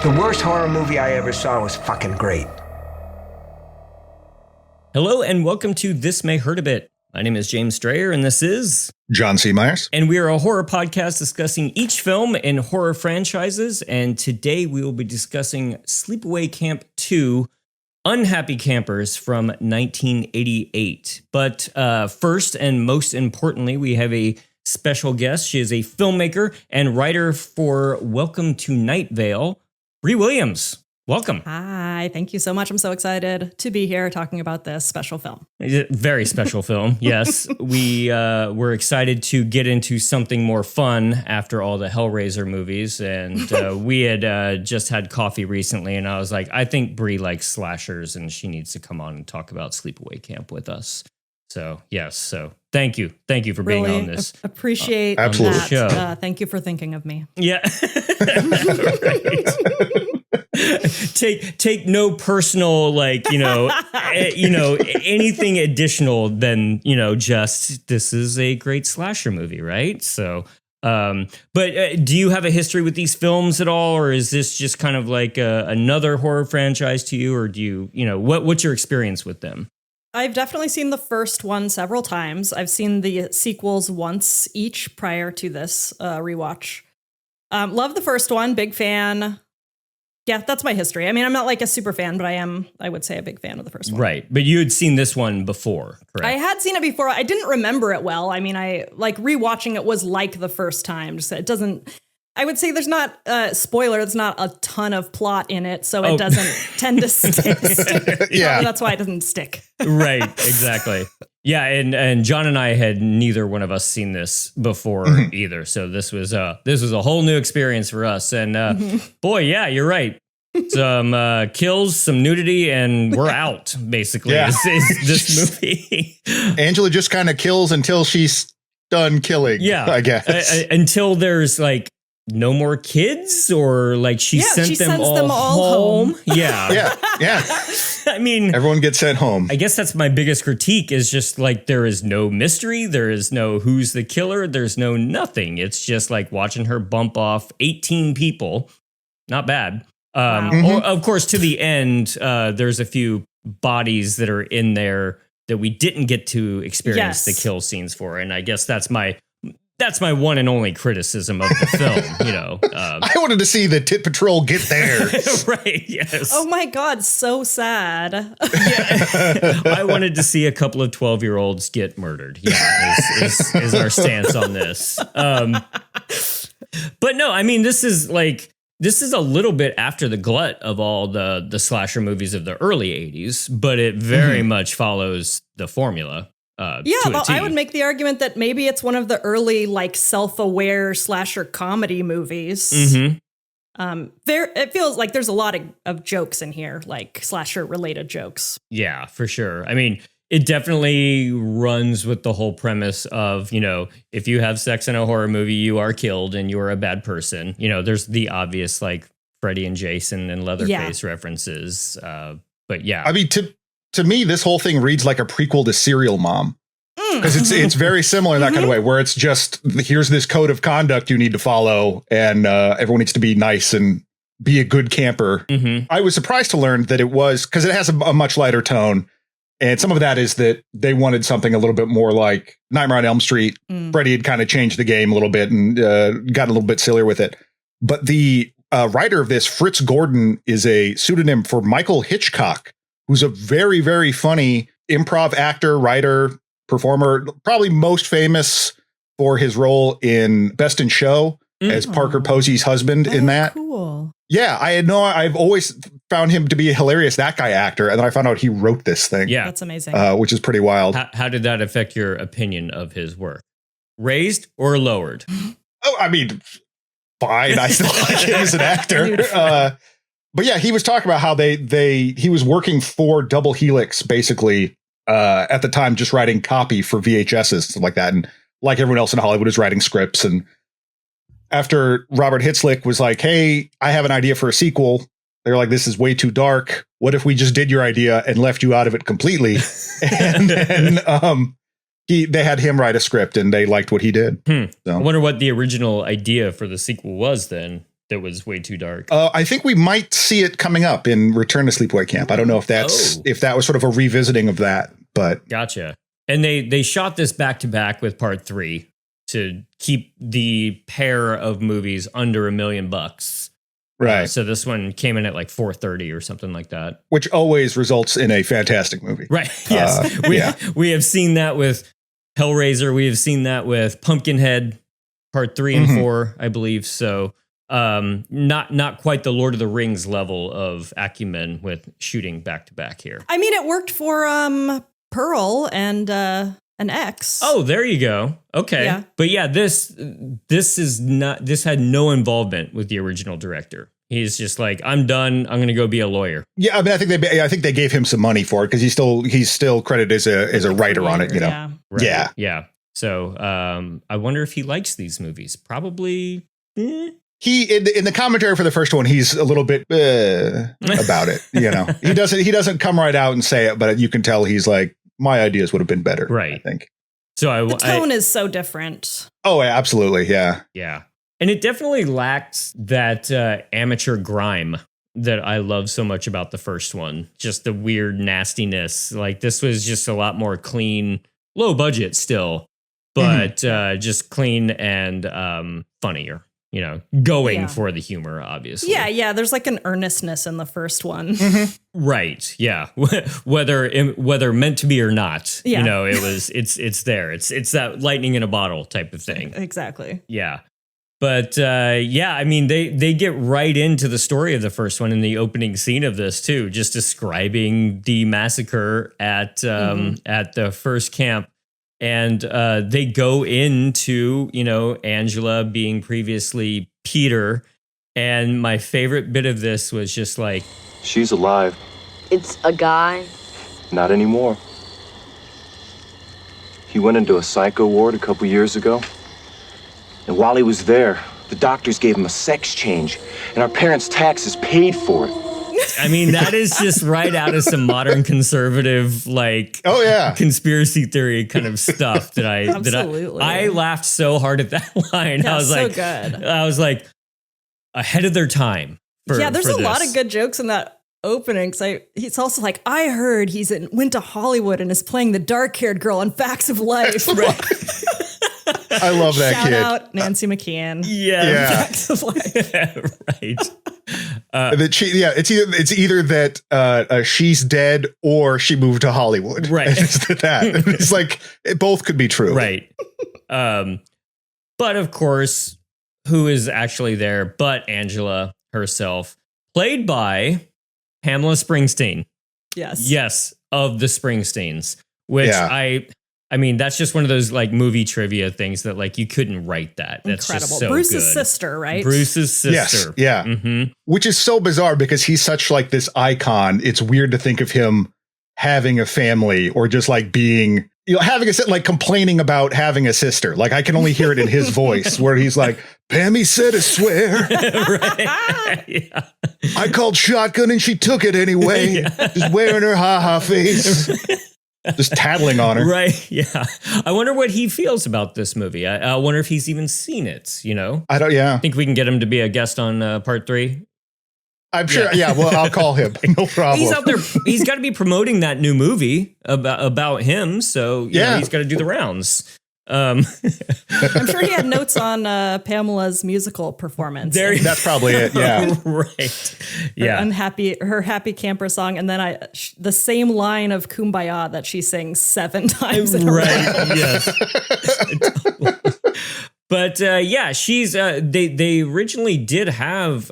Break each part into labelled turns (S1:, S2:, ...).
S1: The worst horror movie I ever saw was fucking great.
S2: Hello and welcome to This May Hurt a Bit. My name is James Strayer and this is
S3: John C. Myers.
S2: And we are a horror podcast discussing each film in horror franchises. And today we will be discussing Sleepaway Camp 2, Unhappy Campers from 1988. But first and most importantly, we have a special guest. She is a filmmaker and writer for Welcome to Nightvale, Brie Williams. Welcome.
S4: Hi, thank you so much. I'm so excited to be here talking about this special film.
S2: Very special film, yes. We were excited to get into something more fun after all the Hellraiser movies. And we had just had coffee recently, and I was like, I think Brie likes slashers, and she needs to come on and talk about Sleepaway Camp with us. So, yes. So, thank you. Thank you for being
S4: really
S2: on this.
S4: Appreciate
S3: absolutely.
S4: that.
S2: Show.
S4: Thank you for thinking of me.
S2: Yeah. Take no personal, anything additional than, just this is a great slasher movie, right? So, but do you have a history with these films at all, or is this just kind of like another horror franchise to you, or do you, what's your experience with them?
S4: I've definitely seen the first one several times. I've seen the sequels once each prior to this rewatch. Love the first one, big fan. Yeah, that's my history. I mean, I'm not like a super fan, but I would say, a big fan of the first one.
S2: Right. But you had seen this one before, correct?
S4: I had seen it before. I didn't remember it well. I mean, I like rewatching it was like the first time. Just it doesn't, I would say there's not, spoiler, there's not a ton of plot in it. So it doesn't tend to stick.
S3: Yeah.
S4: That's why it doesn't stick.
S2: Right. Exactly. Yeah. And John and I had neither one of us seen this before either. So this was a whole new experience for us. And boy, yeah, you're right. Some kills, some nudity, and we're out, basically,
S3: Yeah.
S2: is this movie.
S3: Angela just kind of kills until she's done killing, I guess.
S2: Until there's like no more kids, or like she sent them all home. Yeah.
S3: Yeah.
S2: I mean,
S3: everyone gets sent home.
S2: I guess that's my biggest critique, is just like there is no mystery. There is no who's the killer. There's no nothing. It's just like watching her bump off 18 people. Not bad. Or, of course, to the end, there's a few bodies that are in there that we didn't get to experience the kill scenes for. And I guess that's my one and only criticism of the film,
S3: I wanted to see the Tit Patrol get there.
S2: Right, yes.
S4: Oh my God, so sad.
S2: Yeah. I wanted to see a couple of 12-year-olds get murdered. Yeah, is our stance on this. But no, I mean, this is a little bit after the glut of all the slasher movies of the early 80s, but it very much follows the formula.
S4: I would make the argument that maybe it's one of the early self-aware slasher comedy movies. It feels like there's a lot of jokes in here, like slasher related jokes.
S2: Yeah, for sure. I mean, it definitely runs with the whole premise of, if you have sex in a horror movie, you are killed and you are a bad person. There's the obvious Freddy and Jason and Leatherface references. But yeah,
S3: I mean, to me, this whole thing reads like a prequel to Serial Mom, because it's very similar in that kind of way, where it's just, here's this code of conduct you need to follow, and everyone needs to be nice and be a good camper. I was surprised to learn that it was, because it has a much lighter tone. And some of that is that they wanted something a little bit more like Nightmare on Elm Street. Freddy had kind of changed the game a little bit and got a little bit sillier with it. But the writer of this, Fritz Gordon, is a pseudonym for Michael Hitchcock, who's a very, very funny improv actor, writer, performer, probably most famous for his role in Best in Show as Parker Posey's husband in that.
S4: Cool.
S3: Yeah, I've always found him to be a hilarious that guy actor, and then I found out he wrote this thing.
S2: Yeah,
S4: that's amazing.
S3: Which is pretty wild.
S2: How did that affect your opinion of his work? Raised or lowered?
S3: Oh, I mean, fine. I still like him as an actor. But yeah, he was talking about how he was working for Double Helix, basically, at the time, just writing copy for VHSs, stuff like that. And like everyone else in Hollywood is writing scripts. And after Robert Hitzlick was like, hey, I have an idea for a sequel, they're like, this is way too dark. What if we just did your idea and left you out of it completely? And then they had him write a script and they liked what he did. So.
S2: I wonder what the original idea for the sequel was then. that was way too dark?
S3: I think we might see it coming up in Return to Sleepaway Camp. I don't know if if that was sort of a revisiting of that, but
S2: gotcha. And they shot this back to back with part 3 to keep the pair of movies under $1 million.
S3: Right.
S2: So this one came in at like 430 or something like that,
S3: which always results in a fantastic movie.
S2: Right. Yes. We have seen that with Hellraiser. We have seen that with Pumpkinhead part 3 and 4, I believe. So not quite the Lord of the Rings level of acumen with shooting back to back here.
S4: I mean, it worked for Pearl and an X.
S2: Oh, there you go. Okay.
S4: Yeah.
S2: But yeah, this had no involvement with the original director. He's just like, I'm done. I'm going to go be a lawyer.
S3: Yeah, I mean, I think they gave him some money for it because he's still credited as a writer on it. You know.
S4: Yeah.
S2: Right.
S3: Yeah.
S2: Yeah. So I wonder if he likes these movies. Probably.
S3: He in the commentary for the first one, he's a little bit about it. You know, he doesn't come right out and say it, but you can tell he's like, my ideas would have been better.
S2: Right.
S3: I think.
S2: So
S4: the tone is so different.
S3: Oh, absolutely. Yeah.
S2: Yeah. And it definitely lacks that amateur grime that I love so much about the first one. Just the weird nastiness. Like this was just a lot more clean, low budget still, but just clean and funnier. You know, going for the humor, obviously.
S4: Yeah. There's like an earnestness in the first one.
S2: Right. Yeah. whether meant to be or not.
S4: Yeah.
S2: You know, it's there. It's that lightning in a bottle type of thing.
S4: Exactly.
S2: Yeah. But I mean, they get right into the story of the first one in the opening scene of this too, just describing the massacre at the first camp. And they go into, Angela being previously Peter. And my favorite bit of this was just like,
S5: she's alive.
S6: It's a guy?
S5: Not anymore. He went into a psycho ward a couple years ago. And while he was there, the doctors gave him a sex change. And our parents' taxes paid for it.
S2: I mean, that is just right out of some modern conservative, like, conspiracy theory kind of stuff that I laughed so hard at that line.
S4: Yeah,
S2: I was
S4: so good.
S2: I was like ahead of their time.
S4: There's a lot of good jokes in that opening. He's also like, I heard went to Hollywood and is playing the dark-haired girl on Facts of Life.
S2: Right.
S3: I love that
S4: Shout
S3: kid.
S4: out Nancy McKeon.
S2: Yeah.
S4: Facts of Life.
S2: Right.
S3: It's either that she's dead or she moved to Hollywood.
S2: Right.
S3: It's like it both could be true.
S2: Right. But of course, who is actually there but Angela herself, played by Pamela Springsteen.
S4: Yes.
S2: Yes, of the Springsteens, which I mean, that's just one of those like movie trivia things that like you couldn't write that. That's
S4: incredible.
S2: Just so
S4: Bruce's
S2: good.
S4: sister, right?
S2: Bruce's sister.
S3: Yes, yeah.
S2: Mm-hmm.
S3: Which is so bizarre because he's such like this icon. It's weird to think of him having a family or just like being, having like complaining about having a sister. Like I can only hear it in his voice where he's like, Pammy said I swear.
S2: Right. Yeah.
S3: I called shotgun and she took it anyway. Just wearing her ha-ha face. Just tattling on her.
S2: Right. Yeah. I wonder what he feels about this movie. I wonder if he's even seen it,
S3: I don't, yeah.
S2: Think we can get him to be a guest on part 3?
S3: I'm sure. Yeah. Well, I'll call him. No problem.
S2: He's out there. He's got to be promoting that new movie about him. So you know, he's got to do the rounds. I'm
S4: sure he had notes on Pamela's musical performance.
S3: That's probably it. Yeah.
S2: Right. Yeah.
S4: Her happy camper song. And then the same line of Kumbaya that she sings 7 times in a row.
S2: Yes. But she's they originally did have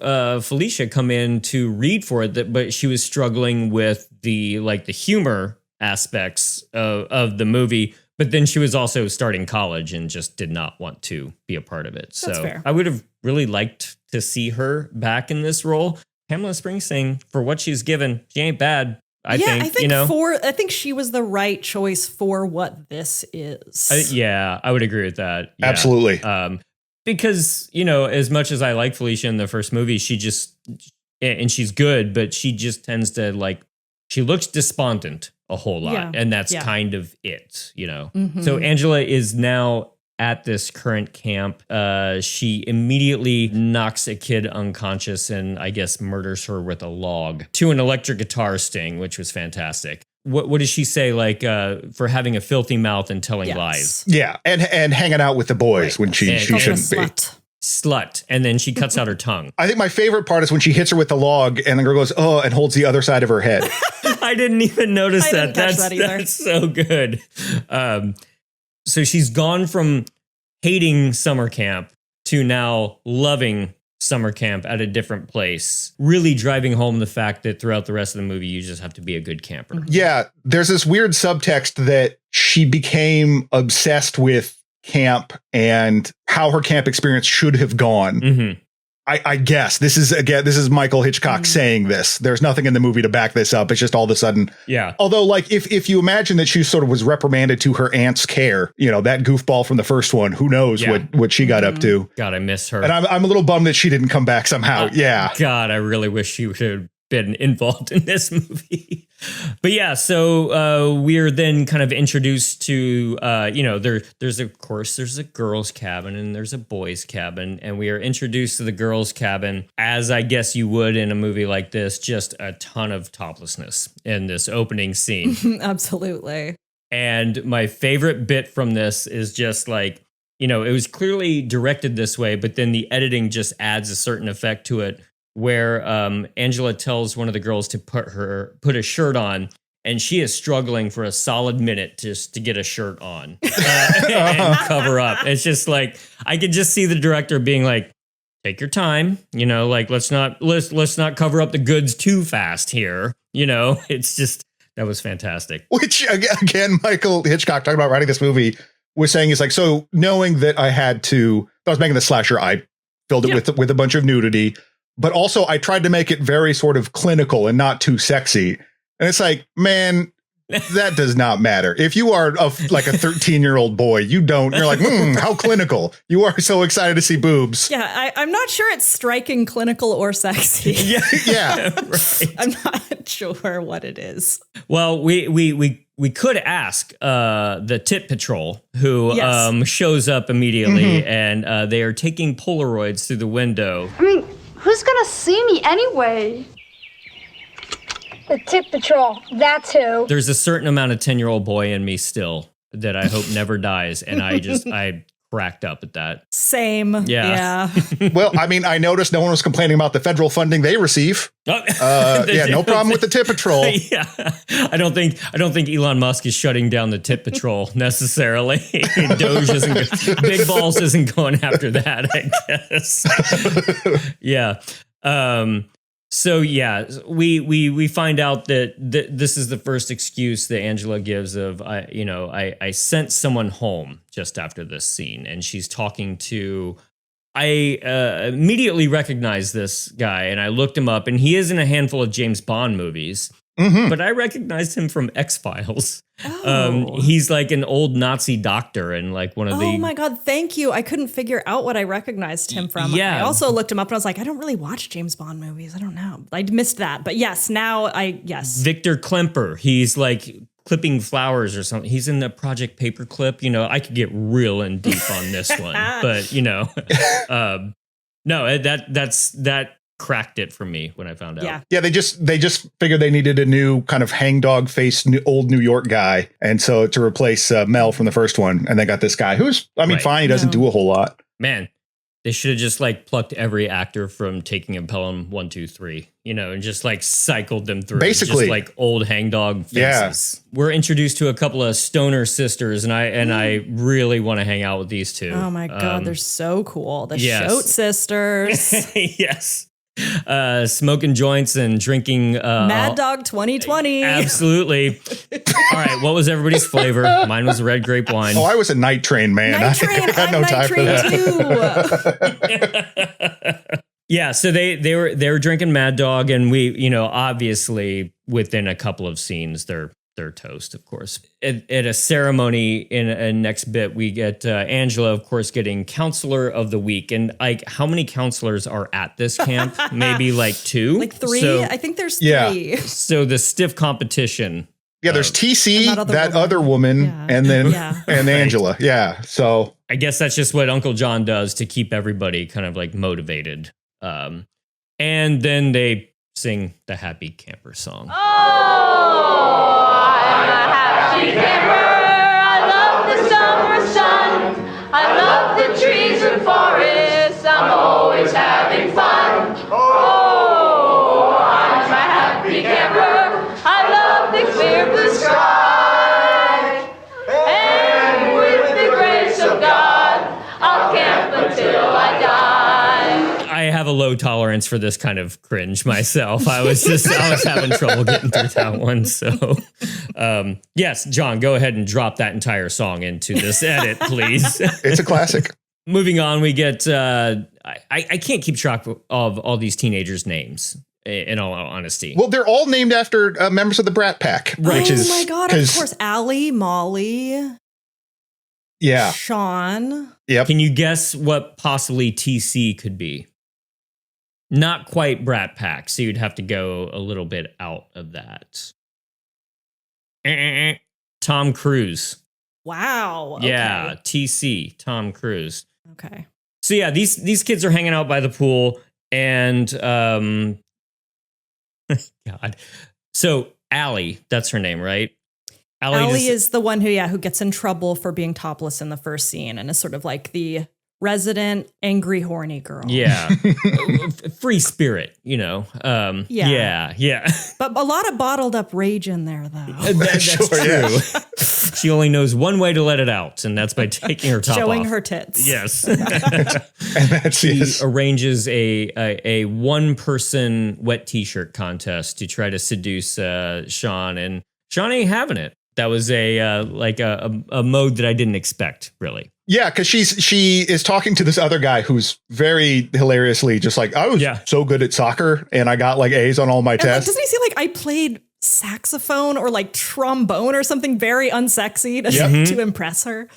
S2: Felicia come in to read for it, but she was struggling with the humor aspects of the movie. But then she was also starting college and just did not want to be a part of it. So
S4: That's fair.
S2: I would have really liked to see her back in this role. Pamela Springsteen, for what she's given, she ain't bad. I think she was the right choice for what this is. I would agree with that. Yeah.
S3: Absolutely.
S2: Because, as much as I like Felicia in the first movie, and she's good, but she just tends to she looks despondent a whole lot.
S4: Yeah.
S2: And that's kind of it, So Angela is now at this current camp. She immediately knocks a kid unconscious and I guess murders her with a log to an electric guitar sting, which was fantastic. What does she say? Like, for having a filthy mouth and telling lies.
S3: Yeah. And hanging out with the boys when she shouldn't be.
S2: Slut. And then she cuts out her tongue.
S3: I think my favorite part is when she hits her with the log and the girl goes, oh, and holds the other side of her head.
S2: I didn't even notice that.
S4: That
S2: that's so good. So she's gone from hating summer camp to now loving summer camp at a different place, really driving home the fact that throughout the rest of the movie, you just have to be a good camper.
S3: Yeah. There's this weird subtext that she became obsessed with camp and how her camp experience should have gone.
S2: Mm-hmm.
S3: I guess this is Michael Hitchcock saying this. There's nothing in the movie to back this up. It's just all of a sudden.
S2: Yeah.
S3: Although, like, if you imagine that she sort of was reprimanded to her aunt's care, you know, that goofball from the first one, who knows what she got up to.
S2: God, I miss her.
S3: And I'm a little bummed that she didn't come back somehow.
S2: God, I really wish she would have been involved in this movie. But yeah, so we're then kind of introduced to, there's a girls' cabin and there's a boys' cabin. And we are introduced to the girls' cabin, as I guess you would in a movie like this, just a ton of toplessness in this opening scene.
S4: Absolutely.
S2: And my favorite bit from this is just like, it was clearly directed this way, but then the editing just adds a certain effect to it, where Angela tells one of the girls to put a shirt on, and she is struggling for a solid minute just to get a shirt on and cover up. It's just like, I could just see the director being like, take your time, like let's not cover up the goods too fast here. It's just, that was fantastic.
S3: Which again, Michael Hitchcock, talking about writing this movie, was saying is like, so knowing that I was making the slasher, I filled it with a bunch of nudity. But also I tried to make it very sort of clinical and not too sexy. And it's like, man, that does not matter. If you are like a 13-year-old boy, you're like, how clinical. You are so excited to see boobs.
S4: Yeah, I'm not sure it's striking, clinical, or sexy.
S3: Yeah.
S2: Right.
S4: I'm not sure what it is.
S2: Well, we could ask the Tit Patrol, who shows up immediately, and they are taking Polaroids through the window.
S7: I mean, who's gonna see me anyway? The Tit Patrol, that's who.
S2: There's a certain amount of 10-year-old boy in me still that I hope never dies, and I cracked up at that.
S4: Same. Yeah.
S3: Well, I mean, I noticed no one was complaining about the federal funding they receive. No problem with the Tit Patrol.
S2: Yeah, I don't think Elon Musk is shutting down the Tit Patrol necessarily. Doge isn't, Big Balls isn't going after that, I guess. Yeah. So yeah, we find out that this is the first excuse that Angela gives of I sent someone home just after this scene, and she's talking to. I immediately recognized this guy, and I looked him up, and he is in a handful of James Bond movies. But I recognized him from X-Files.
S4: Oh.
S2: He's like an old Nazi doctor and like one of the...
S4: Oh my God, thank you. I couldn't figure out what I recognized him from.
S2: Yeah.
S4: I also looked him up and I was like, I don't really watch James Bond movies. I don't know. I missed that. But yes, yes.
S2: Victor Klemper. He's like clipping flowers or something. He's in the Project Paperclip. I could get real in deep on this one. But, no, that cracked it for me when I found out.
S3: Yeah, they just figured they needed a new kind of hangdog face old New York guy, and so to replace Mel from the first one, and they got this guy who's fine. He doesn't do a whole lot.
S2: Man, they should have just like plucked every actor from Taking of Pelham 1, 2, 3, and just like cycled them through.
S3: Basically,
S2: just like old hangdog faces. Yeah. We're introduced to a couple of stoner sisters, and I really want to hang out with these two.
S4: Oh my God, they're so cool. The Shoat sisters.
S2: Yes. Smoking joints and drinking
S4: Mad Dog 2020.
S2: Absolutely. All right, what was everybody's flavor? Mine was red grape wine.
S3: Oh, I was a Night Train man.
S4: Night Train. I had no time for
S2: that too. Yeah, so they were drinking Mad Dog, and we, obviously within a couple of scenes they're toast, of course. At a ceremony in a next bit, we get Angela, of course, getting Counselor of the Week. And like, how many counselors are at this camp? Maybe like 2?
S4: Like 3?
S2: So,
S4: I think there's 3.
S2: So the stiff competition
S3: Yeah, there's TC,
S4: and
S3: that other woman,
S4: Yeah.
S3: and then
S4: Yeah.
S3: and Angela. Yeah. So
S2: I guess that's just what Uncle John does to keep everybody kind of like motivated. And then they sing the Happy Camper song.
S8: Oh, I'm a happy camper. I love the summer sun. I love the trees and forests. I'm always having fun. Oh, I'm a happy camper. I love the clear blue sky. And with the grace of God, I'll camp until I die.
S2: I have a low tolerance for this kind of cringe myself. I was having trouble getting through that one. So, yes, John, go ahead and drop that entire song into this edit, please.
S3: it's a classic.
S2: Moving on, we get, I can't keep track of all these teenagers' names, in all honesty.
S3: Well, they're all named after members of the Brat Pack, which is
S4: my God, of course. Allie, Molly,
S3: yeah,
S4: Sean.
S3: yep.
S2: Can you guess what possibly TC could be? Not quite Brat Pack, so you'd have to go a little bit out of that. Tom Cruise.
S4: Wow. Okay.
S2: Yeah, TC, Tom Cruise.
S4: Okay.
S2: So yeah, these kids are hanging out by the pool, and God. So Allie, that's her name, right?
S4: Allie is the one who gets in trouble for being topless in the first scene and is sort of like the resident angry horny girl.
S2: Yeah. Free spirit, you know. Yeah.
S4: But a lot of bottled up rage in there though.
S2: That's
S3: Sure,
S2: true.
S3: yeah.
S2: She only knows one way to let it out, and that's by taking her top
S4: Showing
S2: off.
S4: her tits.
S2: Yes.
S3: And that's
S2: He
S3: yes.
S2: arranges a one-person wet t-shirt contest to try to seduce Sean, and Sean ain't having it. That was a mode that I didn't expect, really.
S3: Yeah, because she is talking to this other guy who's very hilariously just like, I was so good at soccer and I got like A's on all my
S4: And
S3: tests.
S4: doesn't he say like I played saxophone or like trombone or something very unsexy to impress her?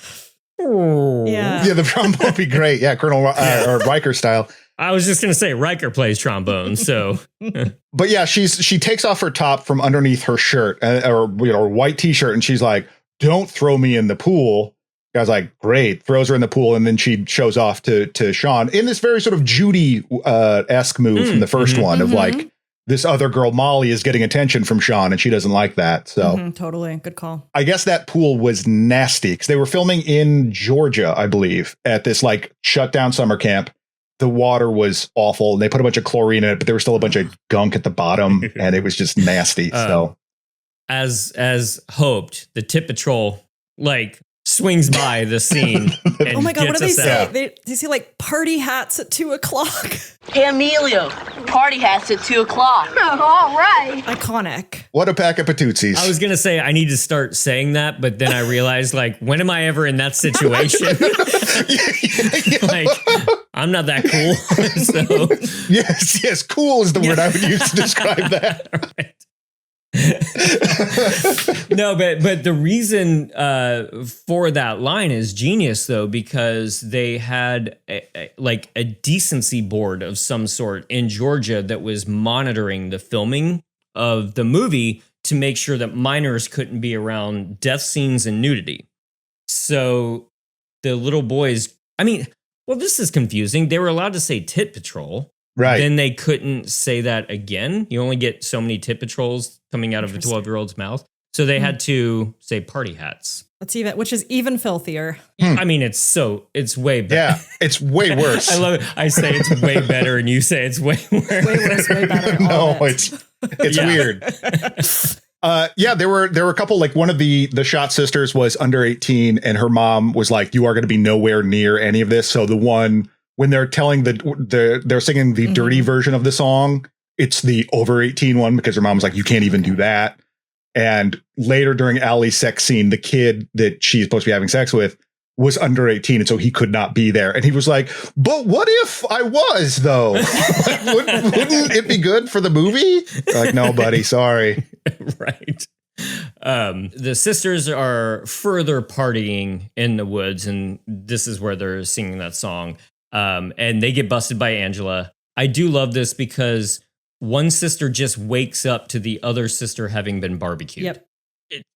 S4: Yeah.
S3: Yeah, the trombone would be great. Yeah, Colonel or Riker style.
S2: I was just gonna say Riker plays trombone, so
S3: But yeah, she takes off her top from underneath her shirt or white t-shirt, and she's like, "Don't throw me in the pool." Guy's like, "Great," throws her in the pool, and then she shows off to Sean in this very sort of Judy esque move from the first one of like this other girl Molly is getting attention from Sean, and she doesn't like that. So
S4: Totally, good call.
S3: I guess that pool was nasty because they were filming in Georgia, I believe, at this like shut down summer camp. The water was awful, and they put a bunch of chlorine in it, but there was still a bunch of gunk at the bottom, and it was just nasty. So,
S2: as hoped, the Tip Patrol like swings by the scene. And
S4: Oh my God, what do they
S2: gets us
S4: say?
S2: out.
S4: They say like party hats at 2:00.
S6: Hey, Emilio, party hats at 2 o'clock.
S7: All right.
S4: Iconic.
S3: what a pack of patootsies.
S2: I was gonna say I need to start saying that, but then I realized like, when am I ever in that situation? Like, I'm not that cool. So
S3: yes, cool is the word I would use to describe that.
S2: Right. No, but the reason for that line is genius, though, because they had a decency board of some sort in Georgia that was monitoring the filming of the movie to make sure that minors couldn't be around death scenes and nudity. So the little boys, this is confusing. They were allowed to say Tit Patrol.
S3: Right.
S2: Then they couldn't say that again. You only get so many Tit Patrols coming out of a 12-year-old's mouth. So they had to say party hats.
S4: Which is even filthier.
S2: I mean, it's way better.
S3: Yeah, it's way worse.
S2: I love it. I say it's way better, and you say it's way worse.
S4: Way worse, way better.
S3: No,
S4: all of it.
S3: it's weird. There were a couple, like one of the Shot sisters was under 18 and her mom was like, "You are going to be nowhere near any of this." So the one when they're telling they're singing the dirty version of the song, it's the over 18 one because her mom was like, "You can't even do that." And later during Allie's sex scene, the kid that she's supposed to be having sex with was under 18. And so he could not be there. And he was like, "But what if I was, though? Wouldn't it be good for the movie?" Like, "No, buddy, sorry."
S2: Right. The sisters are further partying in the woods, and this is where they're singing that song. And they get busted by Angela. I do love this because one sister just wakes up to the other sister having been barbecued.
S4: Yep.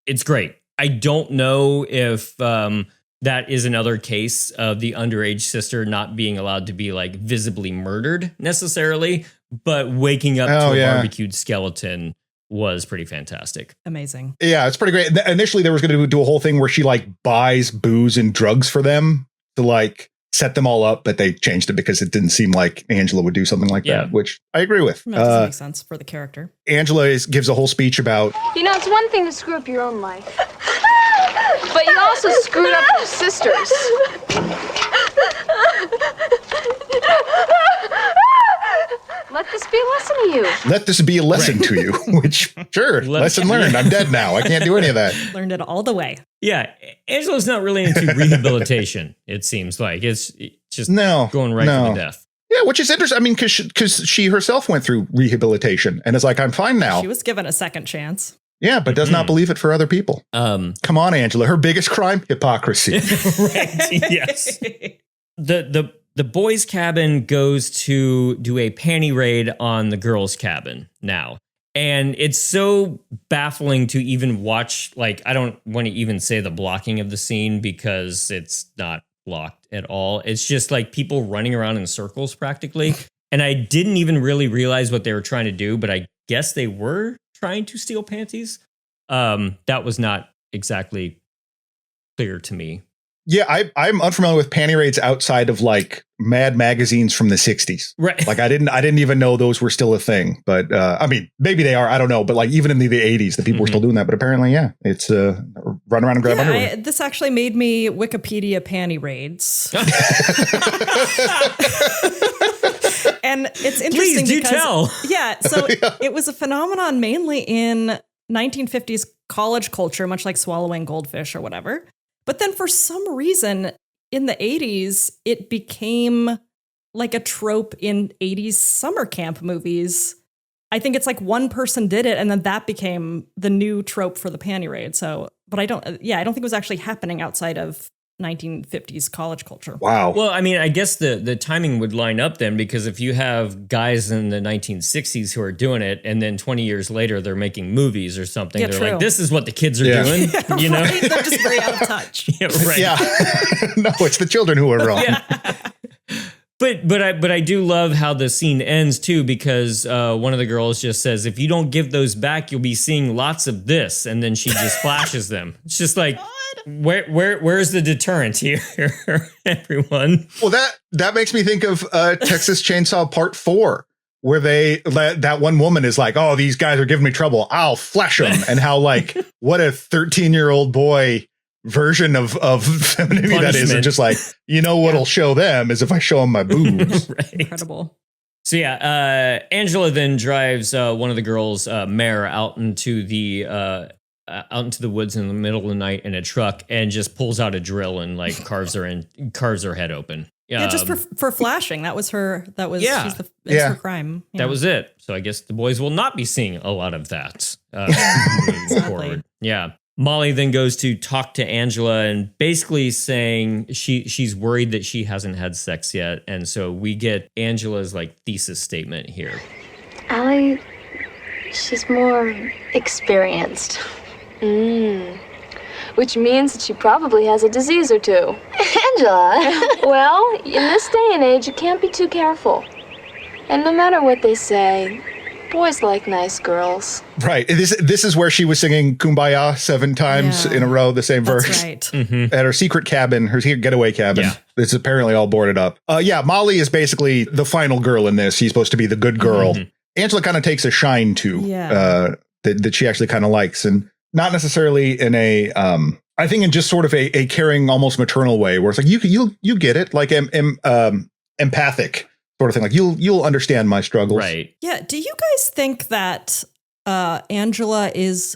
S2: It's great. I don't know if that is another case of the underage sister not being allowed to be like visibly murdered necessarily, but waking up to a barbecued skeleton was pretty fantastic.
S4: Amazing.
S3: Yeah, it's pretty great. Initially, there was going to do a whole thing where she like buys booze and drugs for them to like set them all up, but they changed it because it didn't seem like Angela would do something like that, which I agree with.
S4: That doesn't make sense for the character.
S3: Angela gives a whole speech about,
S7: You know, it's one thing to screw up your own life,
S8: But you also screwed up your sisters.
S7: let this be a lesson to you.
S3: let this be a lesson to you, which, sure, lesson learned. I'm dead now. I can't do any of that.
S4: Learned it all the way.
S2: Yeah, Angela's not really into rehabilitation, it seems like. It's just going right to the death.
S3: Yeah, which is interesting. I mean, because she herself went through rehabilitation and is like, I'm fine now.
S4: She was given a second chance.
S3: Yeah, but does not believe it for other people. Come on, Angela. Her biggest crime? Hypocrisy.
S2: Right, yes. The boys' cabin goes to do a panty raid on the girls' cabin now. And it's so baffling to even watch. Like, I don't want to even say the blocking of the scene because it's not blocked at all. It's just like people running around in circles practically. And I didn't even really realize what they were trying to do, but I guess they were trying to steal panties. That was not exactly clear to me.
S3: Yeah, I'm unfamiliar with panty raids outside of like Mad magazines from the 60s. Right. Like I didn't even know those were still a thing. But I mean, maybe they are. I don't know. But like even in the 80s, the people were still doing that. But apparently, yeah, it's run around and grab underwear.
S4: This actually made me Wikipedia panty raids. And it's interesting.
S2: Please do tell.
S4: Yeah. So it was a phenomenon mainly in 1950s college culture, much like swallowing goldfish or whatever. But then for some reason in the 80s, it became like a trope in 80s summer camp movies. I think it's like one person did it and then that became the new trope for the panty raid. So, but I don't think it was actually happening outside of 1950s college culture.
S3: Wow.
S2: Well, I mean, I guess the timing would line up then, because if you have guys in the 1960s who are doing it and then 20 years later they're making movies or something, they're like, this is what the kids are doing.
S4: Yeah,
S2: you know,
S4: they're just very out of touch.
S2: Yeah, right.
S3: Yeah. No, it's the children who are wrong.
S2: Yeah. But I do love how the scene ends too, because one of the girls just says, if you don't give those back, you'll be seeing lots of this. And then she just flashes them. It's just like, where's the deterrent here, everyone?
S3: Well, that makes me think of Texas Chainsaw Part 4, where that one woman is like, oh, these guys are giving me trouble, I'll flash them. And how like, what a 13-year-old boy version of femininity that is. And just like, you know what'll show them is if I show them my boobs.
S2: Right.
S4: Incredible.
S2: So yeah, Angela then drives one of the girls, Mare, out into the woods in the middle of the night in a truck and just pulls out a drill and like carves her head open.
S4: Yeah, just for flashing. That was her. That was it's her crime.
S2: That was it. So I guess the boys will not be seeing a lot of that moving forward. Yeah. Molly then goes to talk to Angela and basically saying she's worried that she hasn't had sex yet. And so we get Angela's like thesis statement here.
S7: Allie, she's more experienced.
S8: Which means that she probably has a disease or two.
S7: Angela.
S8: Well, in this day and age, you can't be too careful. And no matter what they say, boys like nice girls.
S3: Right. This is where she was singing Kumbaya 7 times in a row, the same verse.
S4: Right.
S2: Mm-hmm.
S3: At her secret cabin, her secret getaway cabin. Yeah. It's apparently all boarded up. Molly is basically the final girl in this. She's supposed to be the good girl. Mm-hmm. Angela kind of takes a shine to that she actually kind of likes, and not necessarily in a I think in just sort of a caring, almost maternal way, where it's like you get it, like empathic sort of thing, like you'll understand my struggles.
S2: Right.
S4: Yeah. Do you guys think that Angela is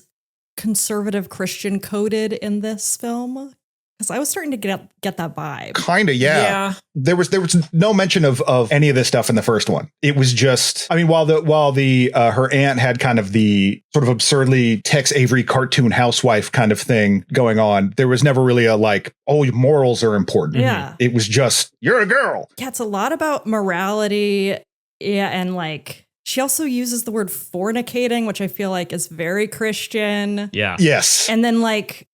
S4: conservative Christian coded in this film? Because I was starting to get that vibe.
S3: Kind of, yeah. There was no mention of any of this stuff in the first one. It was just, I mean, while the her aunt had kind of the sort of absurdly Tex Avery cartoon housewife kind of thing going on, there was never really a like, oh, morals are important.
S4: Yeah.
S3: It was just, you're a girl.
S4: Yeah, it's a lot about morality. Yeah, and like She also uses the word fornicating, which I feel like is very Christian.
S2: Yeah.
S3: Yes.
S4: And then like,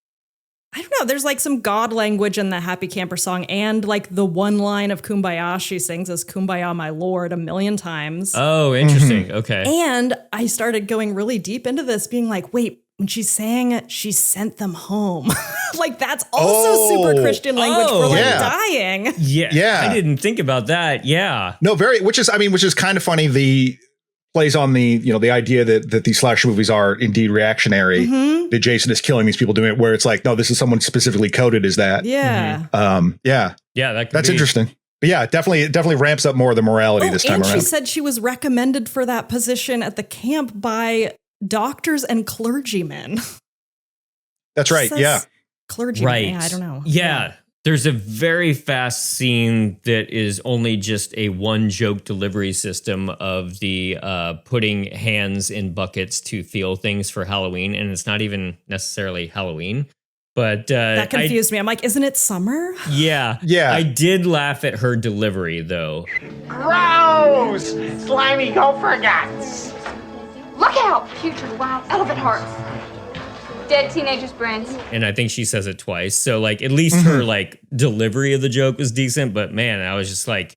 S4: I don't know, there's like some God language in the Happy Camper song, and like the one line of Kumbaya she sings is Kumbaya, my Lord, a million times.
S2: Oh, interesting. Okay.
S4: And I started going really deep into this, being like, wait, when she's saying she sent them home, like that's also super Christian language for like dying.
S2: Yeah. I didn't think about that. Yeah.
S3: No, which is kind of funny. The plays on the, the idea that these slasher movies are indeed reactionary. That Jason is killing these people doing it, where it's like, no, this is someone specifically coded as that.
S4: Yeah.
S2: Yeah.
S3: That's interesting. But yeah, it definitely ramps up more of the morality this time around.
S4: She said she was recommended for that position at the camp by doctors and clergymen.
S3: That's right. Yeah.
S4: Clergymen.
S2: Right.
S4: Yeah, I don't know.
S2: Yeah. There's a very fast scene that is only just a one joke delivery system of the putting hands in buckets to feel things for Halloween. And it's not even necessarily Halloween. But
S4: that confused me. I'm like, isn't it summer?
S2: Yeah.
S3: Yeah.
S2: I did laugh at her delivery, though.
S9: Gross! Slimy gopher guts!
S7: Look out, putrid wild elephant hearts. Dead teenagers' brains.
S2: And I think she says it twice. So, like, at least her, like, delivery of the joke was decent. But, man, I was just like,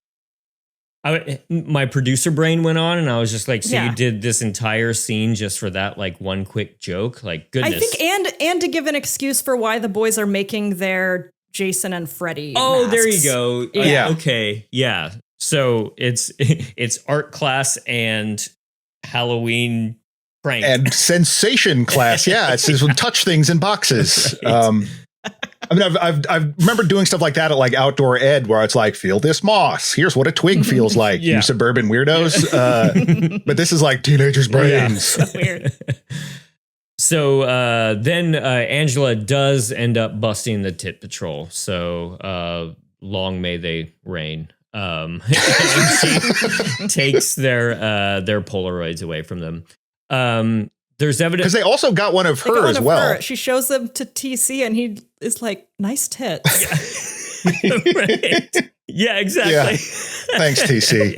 S2: my producer brain went on, and I was just like, so you did this entire scene just for that, like, one quick joke? Like, goodness.
S4: I think, and to give an excuse for why the boys are making their Jason and Freddy masks.
S2: There you go.
S3: Yeah.
S2: Okay. Yeah. So it's art class and Halloween prank.
S3: And sensation class. Yeah. It says touch things in boxes. I mean, I remember doing stuff like that at like outdoor ed, where it's like, feel this moss. Here's what a twig feels like. You suburban weirdos. But this is like teenagers' brains.
S4: So weird.
S2: So then Angela does end up busting the tit patrol. So long may they reign. And she takes their Polaroids away from them. There's evidence
S3: because they also got one of her as well.
S4: She shows them to TC, and he is like, "Nice tits."
S2: Right. Yeah, exactly.
S3: Yeah. Thanks, TC.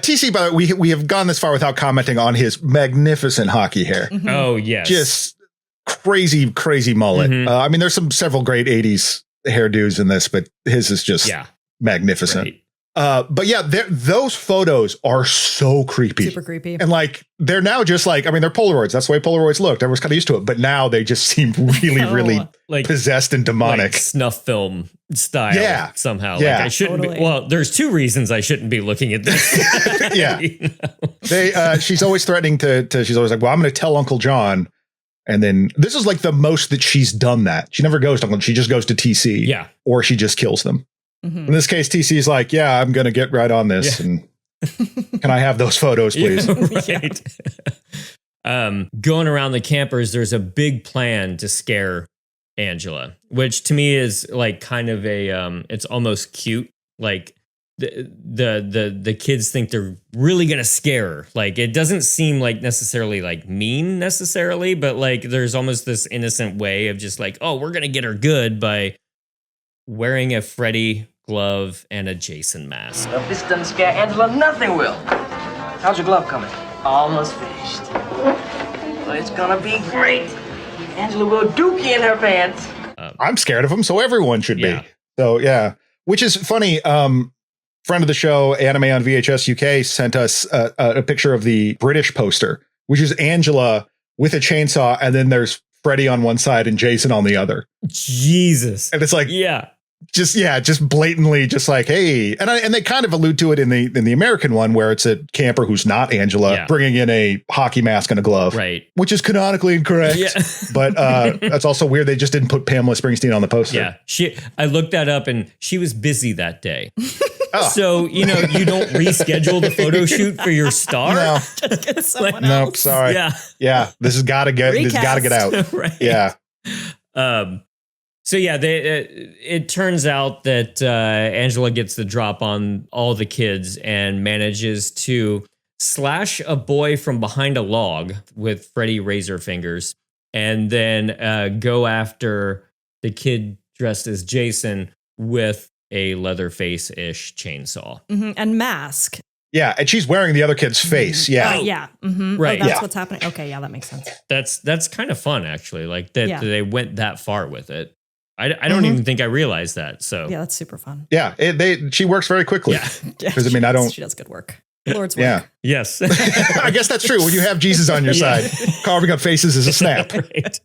S3: TC, by the way, we have gone this far without commenting on his magnificent hockey hair.
S2: Oh yes,
S3: just crazy mullet. I mean, there's several great '80s hairdos in this, but his is just magnificent.
S2: Right.
S3: But yeah, those photos are so creepy.
S4: Super creepy.
S3: And like, they're now just like, I mean, they're Polaroids. That's the way Polaroids looked. Everyone's kind of used to it. But now they just seem really
S2: like
S3: possessed and demonic.
S2: Like snuff film style.
S3: Yeah.
S2: Somehow.
S3: Yeah.
S2: Like I shouldn't be. Well, there's two reasons I shouldn't be looking at this.
S3: Yeah.
S2: You know?
S3: She's always threatening she's always like, well, I'm going to tell Uncle John. And then this is like the most that she's done that. She never goes to Uncle. She just goes to TC.
S2: Yeah.
S3: Or she just kills them. In this case, TC is like, yeah, I'm going to get right on this.
S2: Yeah.
S3: And can I have those photos, please?
S2: Yeah, right. Going around the campers, there's a big plan to scare Angela, which to me is like kind of it's almost cute. Like the kids think they're really going to scare her. Like it doesn't seem like necessarily like mean necessarily, but like there's almost this innocent way of just like, oh, we're going to get her good by wearing a Freddy glove and a Jason mask.
S9: If this doesn't scare Angela, nothing will. How's your glove coming? Almost finished. Well, it's gonna be great. Angela will dookie in her pants.
S3: I'm scared of him, so everyone should
S2: Yeah.
S3: be. So yeah, which is funny. Friend of the show, Anime on VHS UK, sent us a picture of the British poster, which is Angela with a chainsaw, and then there's Freddy on one side and Jason on the other.
S2: Jesus.
S3: And it's like,
S2: Yeah.
S3: just blatantly, just like, hey, and they kind of allude to it in the American one, where it's a camper who's not Angela bringing in a hockey mask and a glove,
S2: Right.
S3: which is canonically incorrect.
S2: Yeah.
S3: But that's also weird. They just didn't put Pamela Springsteen on the poster.
S2: Yeah. I looked that up and she was busy that day.
S3: Oh.
S2: So, you don't reschedule the photo shoot for your star.
S3: No,
S4: Just get someone
S3: nope,
S4: else.
S3: sorry.
S2: Yeah.
S3: This has got to get out.
S2: Right.
S3: Yeah.
S2: So yeah, it turns out that Angela gets the drop on all the kids and manages to slash a boy from behind a log with Freddy razor fingers, and then go after the kid dressed as Jason with a Leatherface-ish chainsaw.
S4: And mask.
S3: Yeah, and she's wearing the other kid's face. Yeah.
S4: Yeah. Mm-hmm.
S2: Right.
S4: Oh, that's
S3: Yeah.
S4: what's happening. Okay, yeah, that makes sense.
S2: That's kind of fun, actually. Like that
S4: Yeah.
S2: they went that far with it. I don't even think I realized that. So
S4: Yeah, that's super fun.
S3: Yeah, she works very quickly.
S2: yeah.
S3: Because I mean, I don't.
S4: She does good work. Lord's work.
S3: Yeah,
S2: Yes.
S3: I guess that's true. When you have Jesus on your
S2: Yeah.
S3: side, carving up faces is a snap.
S2: Right.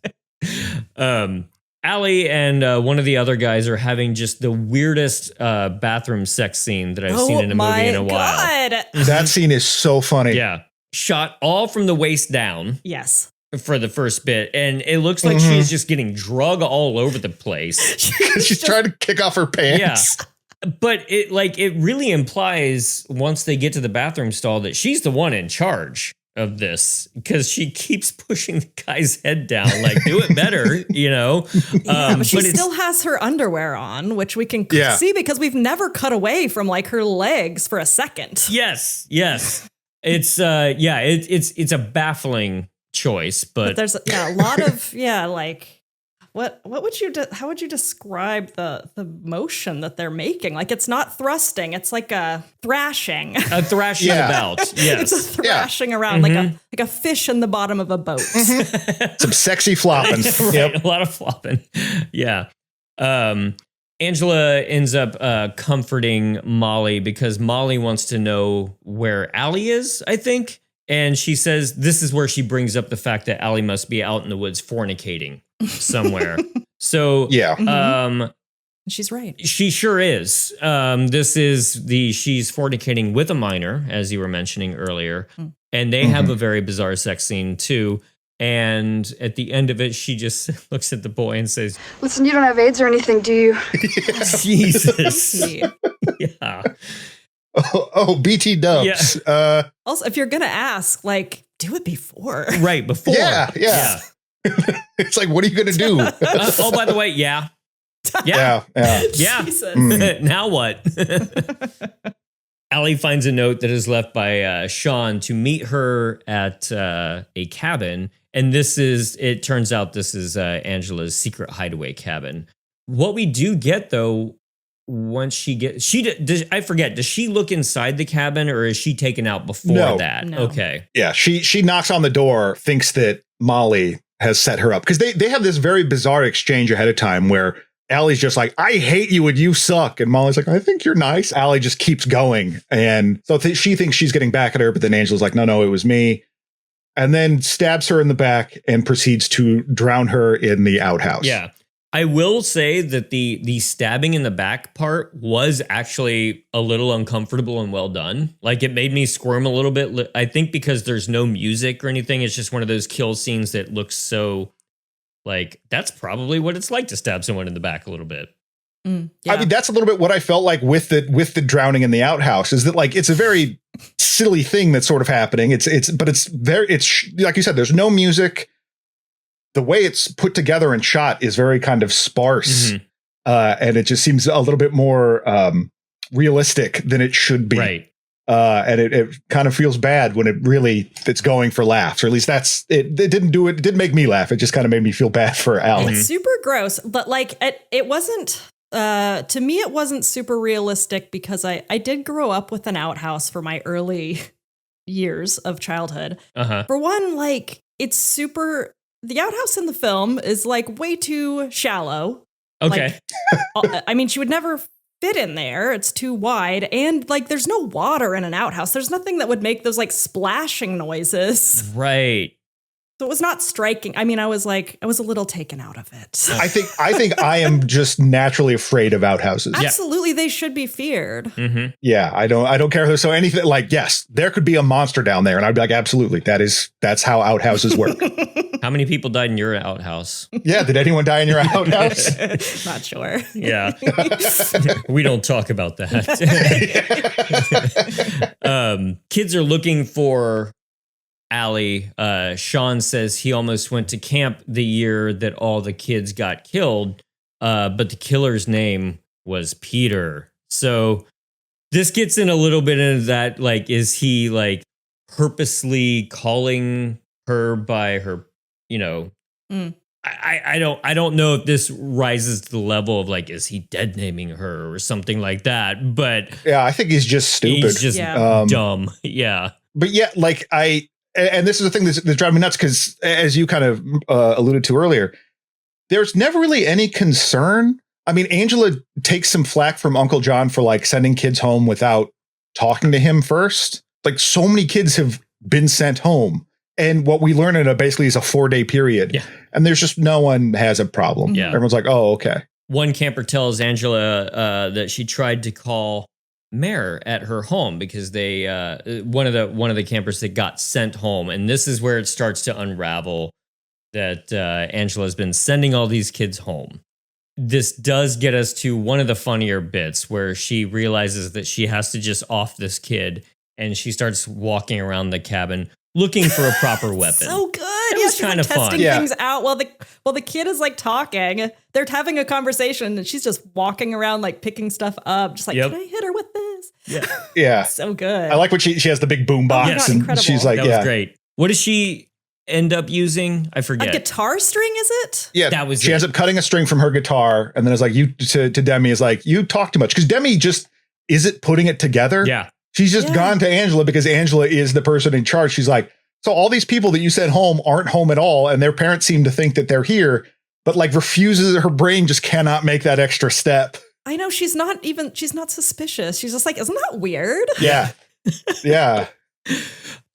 S2: Allie and one of the other guys are having just the weirdest bathroom sex scene that I've seen in a movie in a while.
S4: God.
S3: That scene is so funny.
S2: Yeah. Shot all from the waist down
S4: Yes.
S2: for the first bit. And it looks like she's just getting drug all over the place.
S3: She's trying to kick off her pants.
S2: Yeah. But it really implies once they get to the bathroom stall that she's the one in charge of this, because she keeps pushing the guy's head down, like, do it better, you know?
S4: Yeah, but she
S2: but it's-
S4: still has her underwear on, which we can
S3: Yeah.
S4: see because we've never cut away from like her legs for a second.
S2: Yes. It's it's a baffling choice,
S4: But
S2: but
S4: there's a lot of like what would you how would you describe the motion that they're making? Like it's not thrusting, it's like a thrashing.
S2: a thrashing
S3: Yeah.
S2: about. Yes.
S4: It's a thrashing around like a fish in the bottom of a boat.
S3: Some sexy flopping.
S2: Right,
S3: Yep.
S2: a lot of flopping. Yeah. Angela ends up comforting Molly because Molly wants to know where Allie is, I think. And she says this is where she brings up the fact that Allie must be out in the woods fornicating somewhere. So
S3: Yeah.
S4: She's right.
S2: she sure is. This is she's fornicating with a minor, as you were mentioning earlier. And they have a very bizarre sex scene too. And at the end of it, she just looks at the boy and says,
S7: Listen, you don't have AIDS or anything, do you?
S2: Jesus. Yeah.
S3: Oh, BT dubs.
S4: Also, if you're gonna ask, like, do it before.
S2: Right, before.
S3: Yeah. It's like, what are you going to do?
S2: Oh, by the way, yeah.
S3: Yeah.
S4: Jesus.
S2: Now what? Allie finds a note that is left by Sean to meet her at a cabin. And it turns out this is Angela's secret hideaway cabin. What we do get, though, once I forget, does she look inside the cabin or is she taken out before that?
S4: No.
S2: Okay.
S3: Yeah. She knocks on the door, thinks that Molly has set her up. Because they have this very bizarre exchange ahead of time where Allie's just like, I hate you and you suck. And Molly's like, I think you're nice. Allie just keeps going. And so she thinks she's getting back at her, but then Angela's like, no, it was me. And then stabs her in the back and proceeds to drown her in the outhouse.
S2: Yeah. I will say that the stabbing in the back part was actually a little uncomfortable and well done. Like it made me squirm a little bit. I think because there's no music or anything. It's just one of those kill scenes that looks so like that's probably what it's like to stab someone in the back a little bit.
S4: Yeah.
S3: I mean, that's a little bit what I felt like with the drowning in the outhouse is that like it's a very silly thing that's sort of happening. It's like you said, there's no music. The way it's put together and shot is very kind of sparse. And it just seems a little bit more realistic than it should be.
S2: Right.
S3: And it kind of feels bad when it's going for laughs, or at least it didn't make me laugh. It just kind of made me feel bad for Allie.
S4: It's super gross, but like it wasn't, to me, it wasn't super realistic because I did grow up with an outhouse for my early years of childhood. For one, like the outhouse in the film is like way too shallow.
S2: Okay.
S4: Like, I mean, she would never fit in there. It's too wide. And like, there's no water in an outhouse. There's nothing that would make those like splashing noises.
S2: Right.
S4: So it was not striking. I mean, I was a little taken out of it.
S3: I think I am just naturally afraid of outhouses.
S4: Absolutely. They should be feared.
S3: Yeah. I don't care. So anything like, yes, there could be a monster down there. And I'd be like, absolutely. That's how outhouses work.
S2: How many people died in your outhouse?
S3: Yeah. Did anyone die in your outhouse?
S4: Not sure.
S2: Yeah. We don't talk about that. Kids are looking for Allie. Sean says he almost went to camp the year that all the kids got killed, but the killer's name was Peter. So this gets in a little bit into that, like, is he like purposely calling her by her, I don't know if this rises to the level of like, is he dead naming her or something like that? But
S3: yeah, I think he's just stupid.
S2: He's just dumb. Yeah.
S3: But yeah, like and this is the thing that's driving me nuts, because as you kind of alluded to earlier, there's never really any concern. I mean, Angela takes some flack from Uncle John for like sending kids home without talking to him first. Like, so many kids have been sent home. And what we learn in basically is a 4-day period.
S2: Yeah.
S3: And there's just no one has a problem.
S2: Yeah.
S3: Everyone's like, oh, okay.
S2: One camper tells Angela that she tried to call Mare at her home because they one of the campers that got sent home. And this is where it starts to unravel that Angela's been sending all these kids home. This does get us to one of the funnier bits where she realizes that she has to just off this kid, and she starts walking around the cabin looking for a proper weapon.
S4: So good.
S2: It was kind of fun.
S4: Testing things out while the kid is like talking. They're having a conversation, and she's just walking around like picking stuff up, just like, can I hit her with this?
S3: Yeah.
S4: So good.
S3: I like what she has the big boom box,
S4: God,
S3: and
S4: incredible.
S3: she's like,
S2: that was great. What does she end up using? I forget.
S4: A guitar string, is it?
S3: Yeah,
S2: that was.
S3: She ends up cutting a string from her guitar, and then it's like, you to Demi is like, you talk too much, because Demi just isn't putting it together.
S2: Yeah,
S3: she's just gone to Angela because Angela is the person in charge. She's like, so all these people that you sent home aren't home at all, and their parents seem to think that they're here, but like refuses. Her brain just cannot make that extra step.
S4: I know, she's not suspicious. She's just like, isn't that weird?
S3: Yeah, yeah.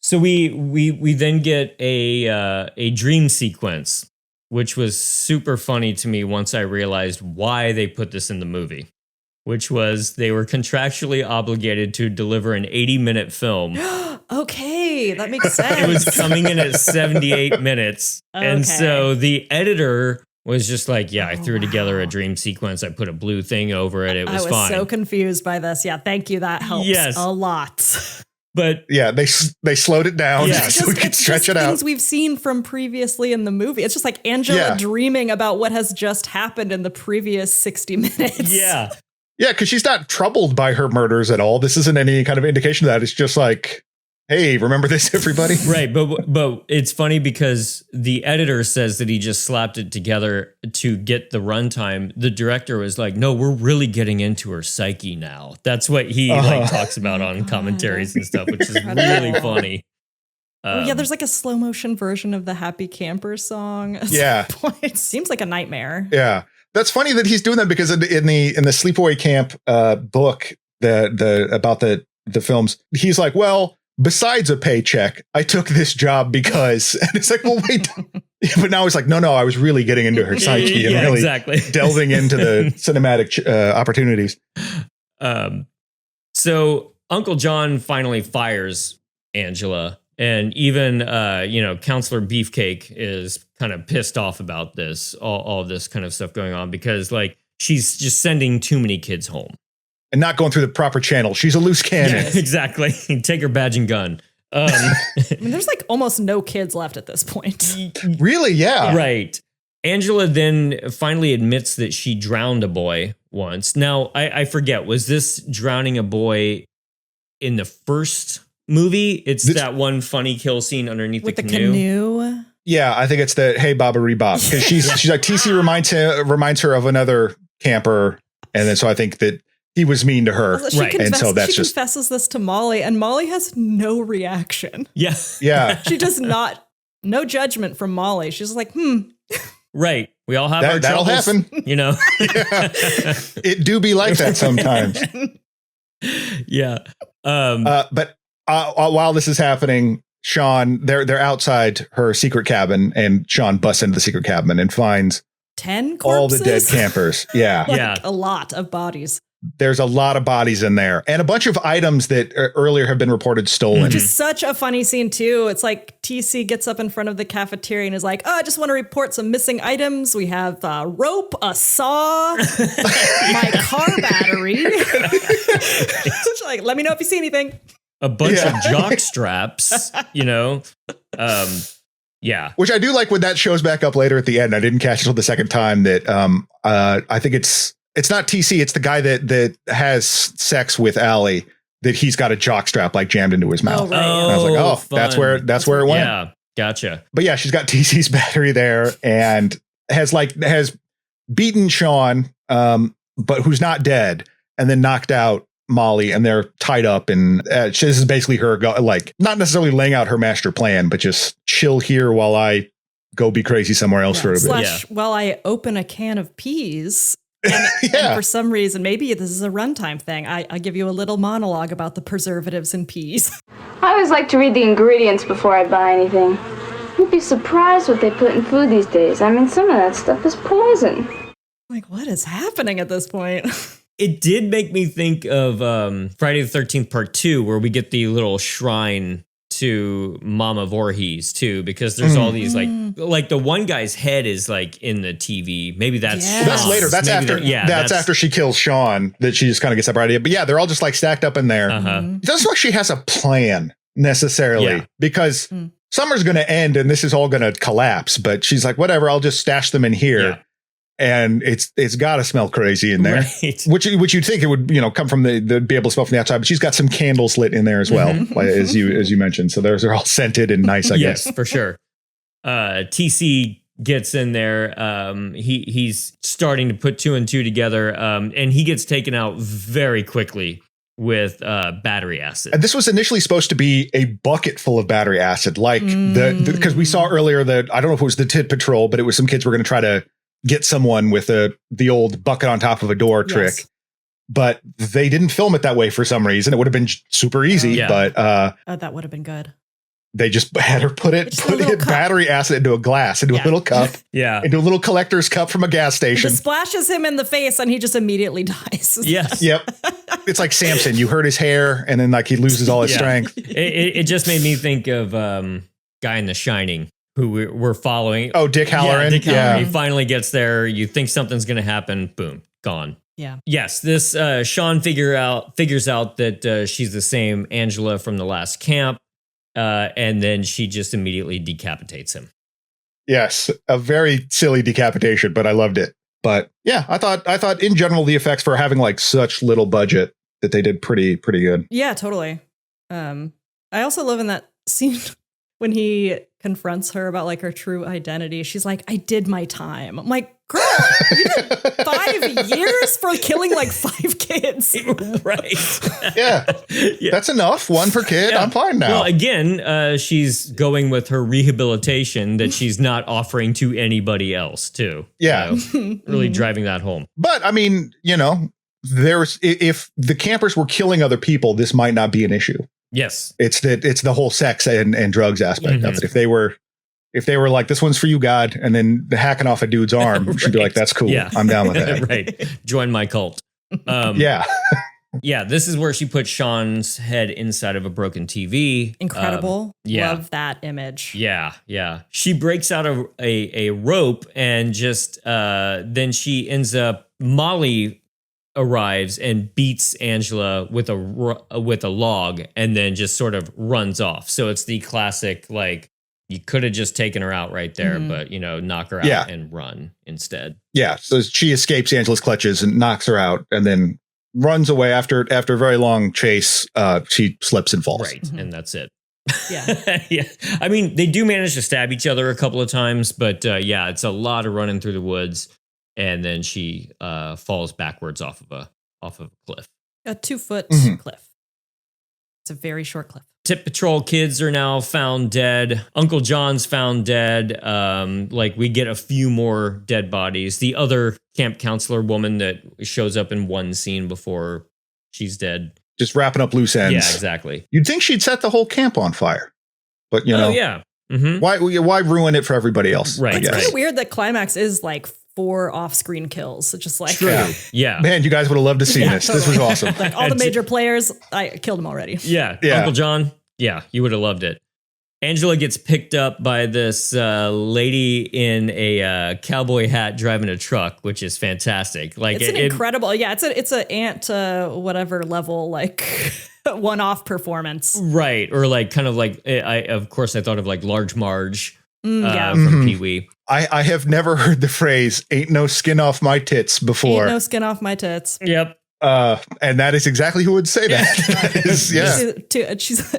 S2: So we then get a dream sequence, which was super funny to me once I realized why they put this in the movie, which was they were contractually obligated to deliver an 80-minute film.
S4: Okay, that makes sense.
S2: It was coming in at 78 minutes. And so the editor was just like, I threw together a dream sequence. I put a blue thing over it. It was fine.
S4: I was so confused by this. Yeah, thank you. That helps a lot.
S2: But
S3: yeah, they slowed it down so we could stretch it out.
S4: Things we've seen from previously in the movie. It's just like Angela dreaming about what has just happened in the previous 60 minutes.
S2: Yeah.
S3: Yeah, because she's not troubled by her murders at all. This isn't any kind of indication of that. It's just like, hey, remember this, everybody?
S2: Right. But it's funny because the editor says that he just slapped it together to get the runtime. The director was like, no, we're really getting into her psyche now. That's what he talks about on commentaries and stuff, which is really funny.
S4: There's like a slow motion version of the Happy Camper song.
S3: Yeah.
S4: It seems like a nightmare.
S3: Yeah. That's funny that he's doing that, because in the Sleepaway Camp book, the about the films, he's like, well, besides a paycheck, I took this job because, and it's like, well, wait, but now it's like, no, I was really getting into her psyche and really delving into the cinematic opportunities.
S2: So Uncle John finally fires Angela, and even Counselor Beefcake is kind of pissed off about this, all this kind of stuff going on, because like she's just sending too many kids home.
S3: And not going through the proper channel. She's a loose cannon.
S2: Yeah, exactly. Take her badge and gun.
S4: I mean, there's like almost no kids left at this point.
S3: Really? Yeah.
S2: Right. Angela then finally admits that she drowned a boy once. Now, I forget, was this drowning a boy in the first movie? It's that one funny kill scene underneath
S4: with
S2: the canoe.
S3: Yeah, I think it's the Hey Baba Rebop, because she's like, TC reminds her of another camper, and then so I think that he was mean to her.
S2: Right.
S3: And so that's
S4: she confesses this to Molly, and Molly has no reaction.
S2: Yeah.
S3: Yeah.
S4: She does not, no judgment from Molly. She's like,
S2: Right. We all have our
S3: that'll
S2: troubles,
S3: happen.
S2: You know?
S3: It do be like that sometimes.
S2: Yeah.
S3: But while this is happening, Sean, they're outside her secret cabin, and Sean busts into the secret cabin and finds
S4: 10 corpses?
S3: all the dead campers. Yeah.
S4: Like a lot of bodies.
S3: There's a lot of bodies in there, and a bunch of items that earlier have been reported stolen.
S4: Which is such a funny scene, too. It's like TC gets up in front of the cafeteria and is like, I just want to report some missing items. We have a rope, a saw, my car battery. She's like, let me know if you see anything.
S2: A bunch of jock straps, Yeah.
S3: Which I do like when that shows back up later at the end. I didn't catch it until the second time that I think it's not TC, it's the guy that has sex with Allie, that he's got a jock strap like jammed into his mouth.
S4: Oh, right.
S3: And I was like,
S2: fun.
S3: that's where it went.
S2: Yeah, gotcha.
S3: But yeah, she's got TC's battery there, and has beaten Sean, but who's not dead, and then knocked out Molly, and they're tied up. And this is basically her not necessarily laying out her master plan, but just chill here while I go be crazy somewhere else for a bit.
S4: While I open a can of peas. And for some reason, maybe this is a runtime thing, I give you a little monologue about the preservatives in peas.
S7: I always like to read the ingredients before I buy anything. You'd be surprised what they put in food these days. I mean, some of that stuff is poison.
S4: Like, what is happening at this point?
S2: It did make me think of Friday the 13th Part 2, where we get the little shrine to Mama Voorhees too, because there's all these like the one guy's head is like in the TV. Maybe that's
S3: that's later. That's after. That's after she kills Sean. That she just kind of gets separated. But yeah, they're all just like stacked up in there. It doesn't look like she has a plan necessarily because summer's going to end and this is all going to collapse. But she's like, whatever, I'll just stash them in here. Yeah. And it's got to smell crazy in there, which you'd think it would, come from they'd be able to smell from the outside. But she's got some candles lit in there as well, as you mentioned. So those are all scented and nice, I guess.
S2: Yes, for sure. TC gets in there. He's starting to put 2 and 2 together, and he gets taken out very quickly with battery acid.
S3: And this was initially supposed to be a bucket full of battery acid, like because we saw earlier that I don't know if it was the Tit Patrol, but it was some kids were going to try to get someone with the old bucket on top of a door trick, but they didn't film it that way for some reason. It would have been super easy, but
S4: that would have been good.
S3: They just had her put battery acid into a glass, into a little cup, into a little collector's cup from a gas station.
S4: It splashes him in the face, and he just immediately dies.
S2: Yes.
S3: Yep. It's like Samson. You hurt his hair, and then like he loses all his strength.
S2: It just made me think of Guy in The Shining, who we're following.
S3: Oh, Dick Halloran.
S2: He finally gets there. You think something's going to happen. Boom, gone.
S4: Yeah.
S2: Yes, this Sean figures out that she's the same Angela from the last camp, and then she just immediately decapitates him.
S3: Yes, a very silly decapitation, but I loved it. But yeah, I thought in general the effects for having like such little budget that they did pretty good.
S4: Yeah, totally. I also love in that scene when he confronts her about like her true identity. She's like, I did my time. I'm like, girl, you did 5 years for killing like 5 kids.
S2: Right.
S3: Yeah. That's enough. 1 per kid. I'm fine now.
S2: Well, again, she's going with her rehabilitation that she's not offering to anybody else too.
S3: Yeah.
S2: Really driving that home.
S3: But I mean, if the campers were killing other people, this might not be an issue.
S2: Yes.
S3: It's the whole sex and drugs aspect of it. If they were like, this one's for you, God, and then hacking off a dude's arm, she'd be like, that's cool. Yeah. I'm down with that.
S2: Right. Join my cult.
S3: Yeah.
S2: Yeah. This is where she put Sean's head inside of a broken TV.
S4: Incredible. Love that image.
S2: Yeah. Yeah. She breaks out a rope and just then she ends up, Molly arrives and beats Angela with a log and then just sort of runs off. So it's the classic, like, you could have just taken her out right there, but, knock her out and run instead. Yeah.
S3: So she escapes Angela's clutches and knocks her out and then runs away after a very long chase. She slips and falls.
S2: Right. And that's it.
S4: Yeah.
S2: Yeah. I mean, they do manage to stab each other a couple of times, but it's a lot of running through the woods. And then she falls backwards off of a cliff.
S4: A 2-foot cliff. It's a very short cliff.
S2: Tit Patrol kids are now found dead. Uncle John's found dead. We get a few more dead bodies. The other camp counselor woman that shows up in one scene before she's dead.
S3: Just wrapping up loose ends.
S2: Yeah, exactly.
S3: You'd think she'd set the whole camp on fire. But,
S2: yeah. Mm-hmm.
S3: Why ruin it for everybody else?
S2: Right.
S4: It's kind of weird that climax is like 4 off-screen kills. It's just like,
S2: true. Yeah.
S3: Man, you guys would have loved to see this.
S4: Totally.
S3: This was awesome.
S4: Like all the major players, I killed them already.
S2: Yeah. Uncle John. Yeah, you would have loved it. Angela gets picked up by this lady in a cowboy hat driving a truck, which is fantastic. Like
S4: it's incredible. Yeah, it's a Ant whatever level, like one-off performance.
S2: Right. Or like kind of like I thought of like Large Marge from Pee-wee.
S3: I have never heard the phrase "ain't no skin off my tits" before.
S4: Ain't no skin off my tits.
S2: Yep.
S3: And that is exactly who would say that. That is,
S4: she's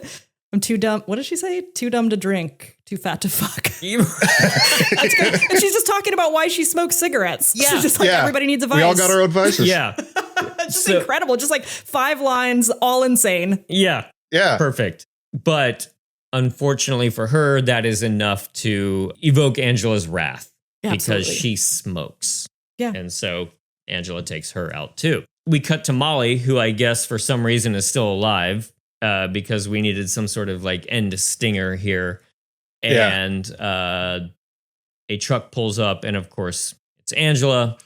S4: I'm too dumb. What did she say? Too dumb to drink. too fat to fuck. That's good. And she's just talking about why she smokes cigarettes.
S2: Yeah.
S4: She's just like, everybody needs a vice.
S3: We all got our own vices.
S2: Yeah.
S4: It's just incredible. Just like 5 lines, all insane.
S2: Yeah.
S3: Yeah.
S2: Perfect. But unfortunately for her, that is enough to evoke Angela's wrath because
S4: Absolutely.
S2: she smokes.
S4: Yeah.
S2: And so Angela takes her out too. We cut to Molly, who I guess for some reason is still alive because we needed some sort of like end stinger here. And a truck pulls up, and of course, it's Angela.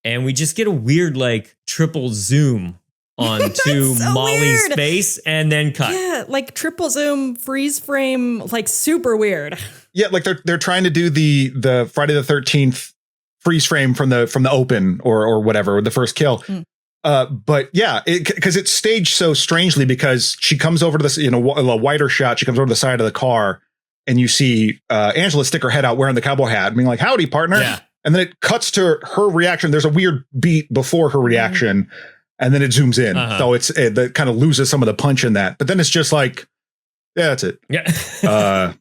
S2: And we just get a weird like triple zoom onto
S4: so
S2: Molly's
S4: weird.
S2: face and then cut.
S4: Yeah, like triple zoom, freeze frame, like super weird.
S3: Yeah, like they're trying to do the Friday the 13th freeze frame from the open or whatever, the first kill. But yeah, because it's staged so strangely because she comes over to this, a wider shot. She comes over to the side of the car and you see Angela stick her head out wearing the cowboy hat, being like, "Howdy, partner."
S2: Yeah.
S3: And then it cuts to her reaction. There's a weird beat before her reaction, and then it zooms in. So that kind of loses some of the punch in that. But then it's just like, yeah, that's it.
S2: Yeah.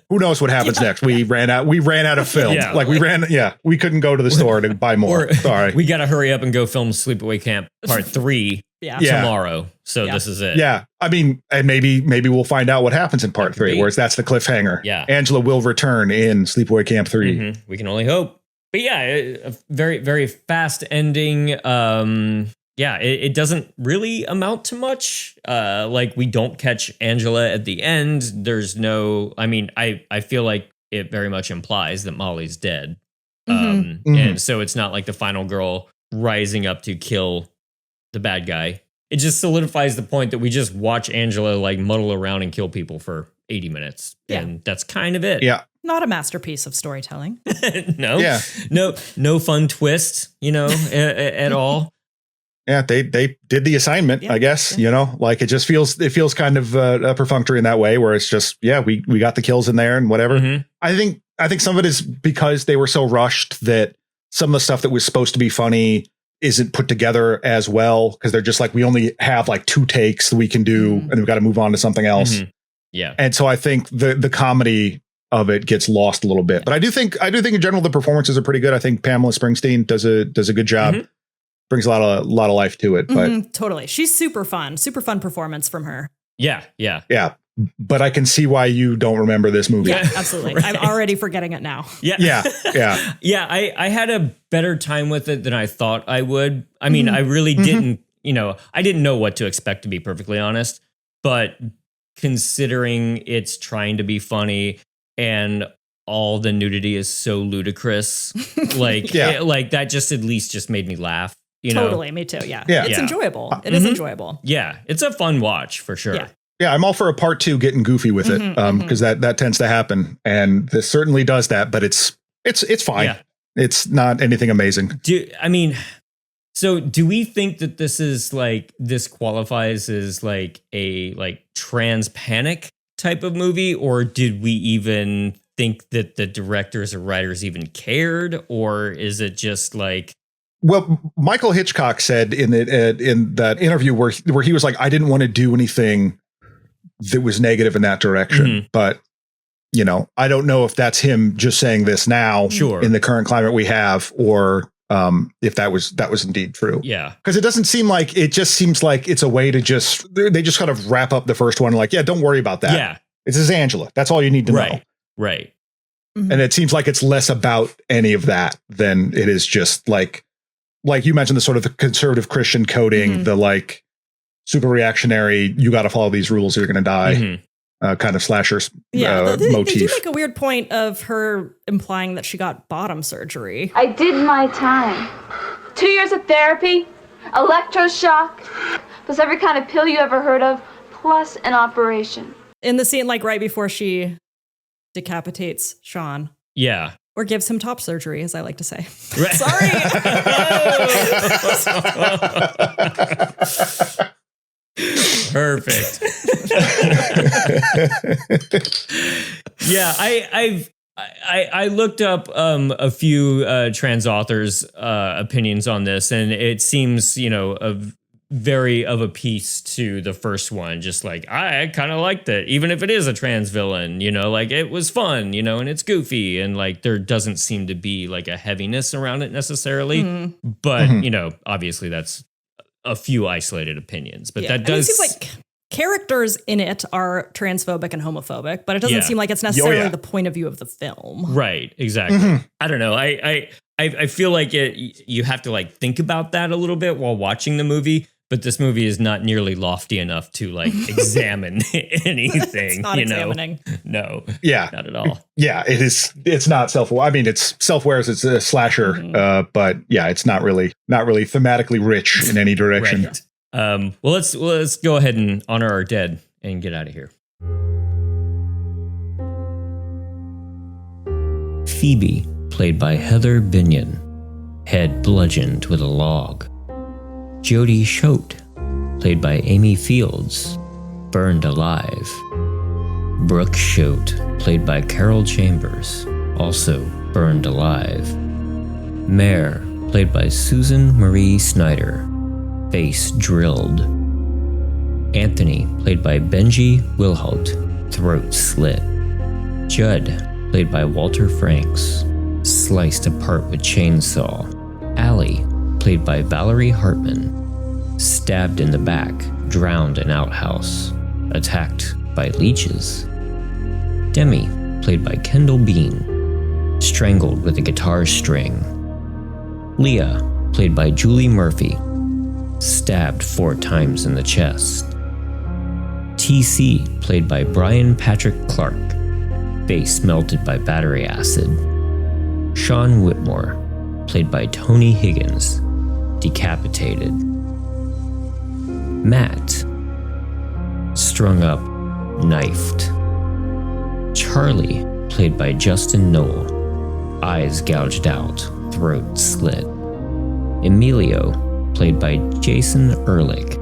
S3: Who knows what happens next? We ran out of film.
S2: Yeah.
S3: We couldn't go to the store to buy more. Sorry.
S2: We got to hurry up and go film Sleepaway Camp Part 3 tomorrow. So this is it.
S3: Yeah. I mean, and maybe we'll find out what happens in part 3, whereas that's the cliffhanger.
S2: Yeah.
S3: Angela will return in Sleepaway Camp 3.
S2: Mm-hmm. We can only hope. But yeah, a very, very fast ending. It doesn't really amount to much. Like we don't catch Angela at the end. There's no, I feel like it very much implies that Molly's dead. And so it's not like the final girl rising up to kill the bad guy. It just solidifies the point that we just watch Angela like muddle around and kill people for 80 minutes.
S4: Yeah.
S2: And that's kind of it.
S3: Yeah.
S4: Not a masterpiece of storytelling.
S2: No.
S3: Yeah.
S2: No fun twist, at all.
S3: Yeah, they did the assignment, I guess, like it feels kind of perfunctory in that way where it's just, we got the kills in there and whatever.
S2: Mm-hmm.
S3: I think some of it is because they were so rushed that some of the stuff that was supposed to be funny isn't put together as well because they're just like, we only have like 2 takes that we can do and we've got to move on to something else.
S2: Yeah.
S3: And so I think the comedy of it gets lost a little bit. But I do think in general the performances are pretty good. I think Pamela Springsteen does a good job. Brings a lot of life to it, but
S4: totally. She's super fun performance from her.
S2: Yeah.
S3: But I can see why you don't remember this movie.
S4: Yeah, absolutely. Right. I'm already forgetting it now.
S2: Yeah. I had a better time with it than I thought I would. I mean, I really didn't, I didn't know what to expect, to be perfectly honest, but considering it's trying to be funny and all the nudity is so ludicrous, like that just at least just made me laugh.
S4: Totally, me too. Yeah. It's enjoyable. It is enjoyable.
S2: Yeah, it's a fun watch for sure.
S3: Yeah, I'm all for a part 2 getting goofy with it because that tends to happen, and this certainly does that. But it's fine. Yeah. It's not anything amazing.
S2: So do we think that this qualifies as like a trans panic type of movie, or did we even think that the directors or writers even cared, or is it just like?
S3: Well, Michael Hitchcock said in that interview where he was like, I didn't want to do anything that was negative in that direction. But, I don't know if that's him just saying this now in the current climate we have, or if that was indeed true.
S2: Yeah.
S3: Because it just seems like it's a way to they just kind of wrap up the first one like, don't worry about that.
S2: Yeah.
S3: This is Angela. That's all you need to know.
S2: Right.
S3: And it seems like it's less about any of that than it is just like you mentioned, the sort of the conservative Christian coding, the like super reactionary, you got to follow these rules or you're going to die kind of slashers motif.
S4: They do make a weird point of her implying that she got bottom surgery.
S7: I did my time. 2 years of therapy, electroshock, plus every kind of pill you ever heard of, plus an operation.
S4: In the scene, like right before she decapitates Sean.
S2: Yeah.
S4: Or gives him top surgery, as I like to say.
S2: Right.
S4: Sorry.
S2: Perfect. Yeah, I looked up a few trans authors' opinions on this, and it seems, very of a piece to the first one. Just like, I kind of liked it, even if it is a trans villain, you know, like it was fun, you know, and it's goofy, and like there doesn't seem to be like a heaviness around it necessarily. But, you know, obviously that's a few isolated opinions, but that does.
S4: It seems like characters in it are transphobic and homophobic, but it doesn't seem like it's necessarily the point of view of the film.
S2: Right. Exactly. I don't know. I feel like you have to like think about that a little bit while watching the movie, but this movie is not nearly lofty enough to like examine anything. It's not examining. No. Yeah. Not at all.
S3: Yeah. It's not self-aware. I mean, it's self-aware as it's a slasher, but yeah, it's not really thematically rich in any direction.
S2: Right. Well, let's go ahead and honor our dead and get out of here. Phoebe, played by Heather Binion, head bludgeoned with a log. Jodie Choate, played by Amy Fields, burned alive. Brooke Choate, played by Carol Chambers, also burned alive. Mare, played by Susan Marie Snyder, face drilled. Anthony, played by Benji Wilholt, throat slit. Judd, played by Walter Franks, sliced apart with chainsaw. Allie, played by Valerie Hartman, stabbed in the back, drowned in outhouse, attacked by leeches. Demi, played by Kendall Bean, strangled with a guitar string. Leah, played by Julie Murphy, stabbed 4 times in the chest. TC, played by Brian Patrick Clark, face melted by battery acid. Sean Whitmore, played by Tony Higgins, decapitated. Matt, strung up, knifed. Charlie, played by Justin Knoll, eyes gouged out, throat slit. Emilio, played by Jason Ehrlich,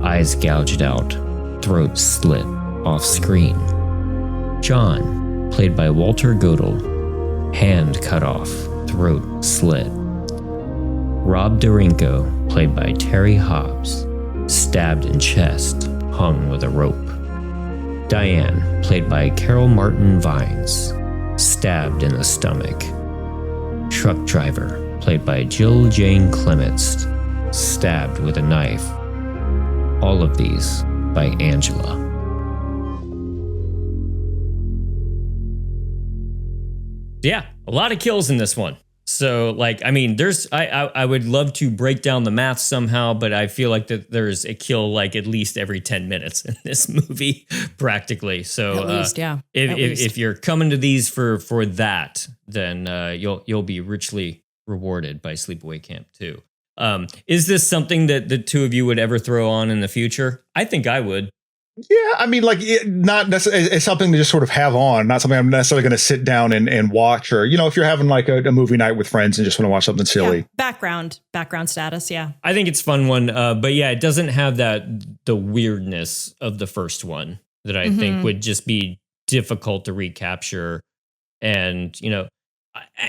S2: eyes gouged out, throat slit, off screen. John, played by Walter Godel, hand cut off, throat slit. Rob Darinko, played by Terry Hobbs, stabbed in chest, hung with a rope. Diane, played by Carol Martin Vines, stabbed in the stomach. Truck driver, played by Jill Jane Clements, stabbed with a knife. All of these by Angela. Yeah, a lot of kills in this one. So, like, I mean, I would love to break down the math somehow, but I feel like that there's a kill like at least every 10 minutes in this movie, practically. So,
S4: at least, yeah.
S2: If you're coming to these for that, then you'll be richly rewarded by Sleepaway Camp 2. Is this something that the two of you would ever throw on in the future? I think I would.
S3: Yeah, I mean, like, not necessarily, it's something to just sort of have on, not something I'm necessarily going to sit down and watch, or, you know, if you're having like a movie night with friends and just want to watch something silly.
S4: Yeah, background status, yeah.
S2: I think it's a fun one, but yeah, it doesn't have the weirdness of the first one that I think would just be difficult to recapture. And, you know,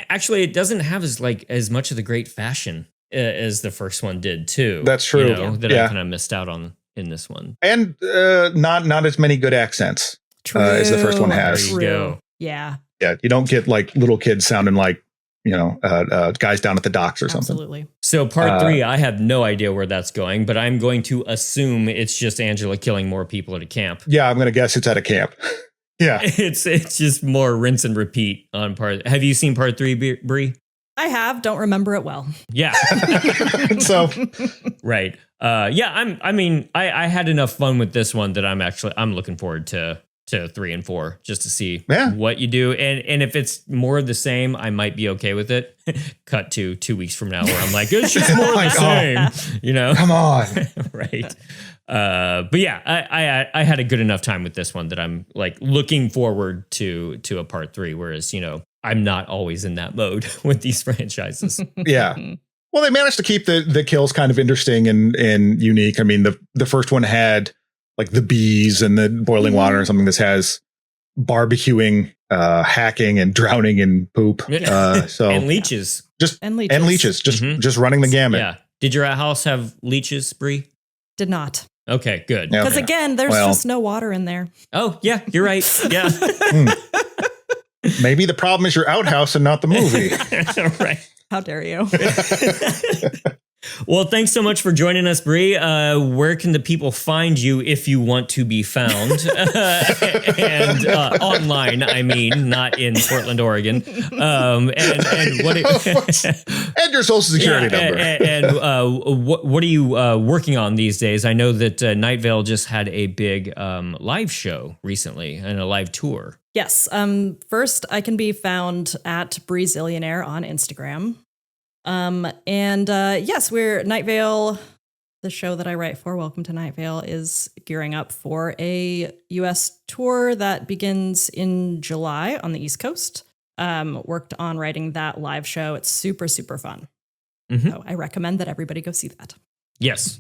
S2: actually, it doesn't have as much of the great fashion as the first one did too.
S3: That's true.
S2: You know, that I kind of missed out on in this one,
S3: and not as many good accents as the first one has.
S2: There you go.
S4: Yeah,
S3: you don't get like little kids sounding like, you know, guys down at the docks or something.
S4: Absolutely.
S2: So part 3, I have no idea where that's going, but I'm going to assume it's just Angela killing more people at a camp.
S3: Yeah, I'm going to guess it's at a camp. Yeah,
S2: it's just more rinse and repeat on part. Have you seen part 3, Brie?
S4: I have. Don't remember it well.
S2: Yeah.
S3: So,
S2: right. Yeah. I had enough fun with this one that I'm looking forward to 3 and 4 just to see what you do. And if it's more of the same, I might be okay with it. Cut to 2 weeks from now where I'm like, it's just more of the same, you know?
S3: Come on.
S2: Right. But yeah, I had a good enough time with this one that I'm like looking forward to a part 3. Whereas, you know, I'm not always in that mode with these franchises.
S3: Yeah. Well, they managed to keep the kills kind of interesting and unique. I mean, the first one had like the bees and the boiling water or something. This has barbecuing, hacking and drowning in poop. So
S2: and leeches.
S3: Just running the gamut.
S2: Yeah. Did your house have leeches, Brie?
S4: Did not.
S2: Okay, good.
S3: Yeah.
S4: Because again, there's just no water in there.
S2: Oh, yeah, you're right. Yeah.
S3: Maybe the problem is your outhouse and not the movie.
S2: Right.
S4: How dare you?
S2: Well, thanks so much for joining us, Brie. Where can the people find you if you want to be found? And online, I mean, not in Portland, Oregon. And what?
S3: And your social security number.
S2: And what are you working on these days? I know that Nightvale just had a big live show recently and a live tour.
S4: Yes. First, I can be found at Brie Zillionaire on Instagram. Yes, we're Nightvale. The show that I write for, Welcome to Nightvale, is gearing up for a U.S. tour that begins in July on the East Coast. Worked on writing that live show. It's super, super fun. Mm-hmm. So I recommend that everybody go see that.
S2: Yes.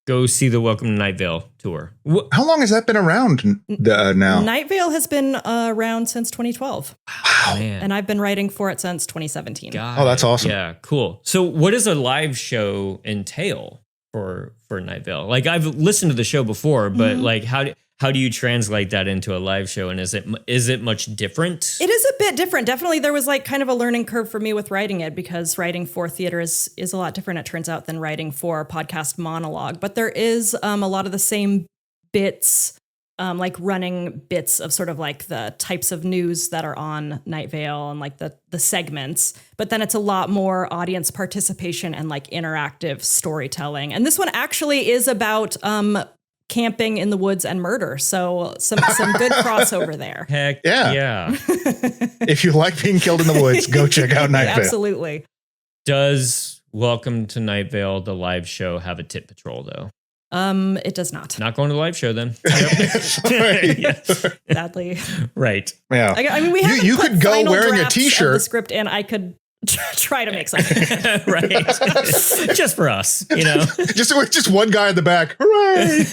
S2: Go see the Welcome to Nightvale tour.
S3: How long has that been around now?
S4: Nightvale has been around since 2012.
S2: Wow. Man.
S4: And I've been writing for it since 2017.
S3: Oh, that's awesome.
S2: Yeah, cool. So what does a live show entail for Nightvale? Like, I've listened to the show before, but like how do you translate that into a live show? And is it much different?
S4: It is a bit different. Definitely there was like kind of a learning curve for me with writing it, because writing for theater is a lot different, it turns out, than writing for podcast monologue. But there is a lot of the same bits, like running bits of sort of like the types of news that are on Nightvale and like the segments. But then it's a lot more audience participation and like interactive storytelling. And this one actually is about camping in the woods and murder. So some good crossover there.
S2: Heck yeah.
S3: If you like being killed in the woods, go check out Nightvale.
S4: Absolutely.
S2: Does Welcome to Nightvale, the live show, have a tit patrol though?
S4: It does not.
S2: Not going to the live show then.
S4: Sadly.
S2: Right.
S3: Yeah.
S4: I mean, we
S3: you could go wearing a t-shirt.
S4: The script, and I could try to make something.
S2: Right. Just for us, you know.
S3: just one guy in the back. Hooray!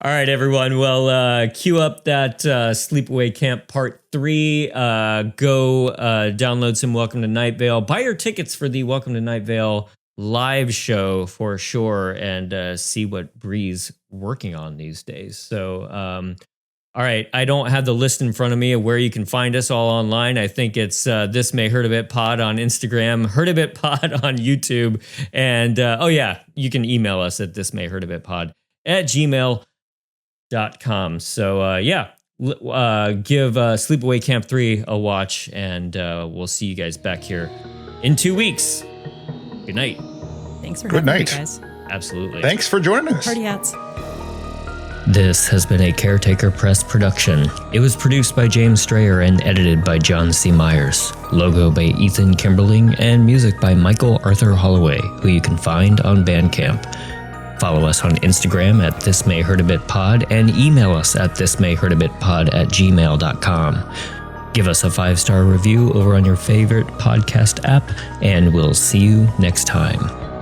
S2: All right, everyone. Well, cue up that Sleepaway Camp Part 3. Go download some Welcome to Nightvale. Buy your tickets for the Welcome to Nightvale live show for sure, and see what Brie's working on these days. So, all right, I don't have the list in front of me of where you can find us all online. I think it's This May Hurt a Bit Pod on Instagram, Hurt a Bit Pod on YouTube, and you can email us at thismayhurtabitpod@gmail.com. So give Sleepaway Camp 3 a watch, and we'll see you guys back here in 2 weeks. Good night.
S4: Thanks for having me, guys.
S2: Absolutely.
S3: Thanks for joining us.
S4: Party hats.
S2: This has been a Caretaker Press production. It was produced by James Strayer and edited by John C. Myers. Logo by Ethan Kimberling and music by Michael Arthur Holloway, who you can find on Bandcamp. Follow us on Instagram at thismayhurtabitpod and email us at thismayhurtabitpod@gmail.com. Give us a 5-star review over on your favorite podcast app, and we'll see you next time.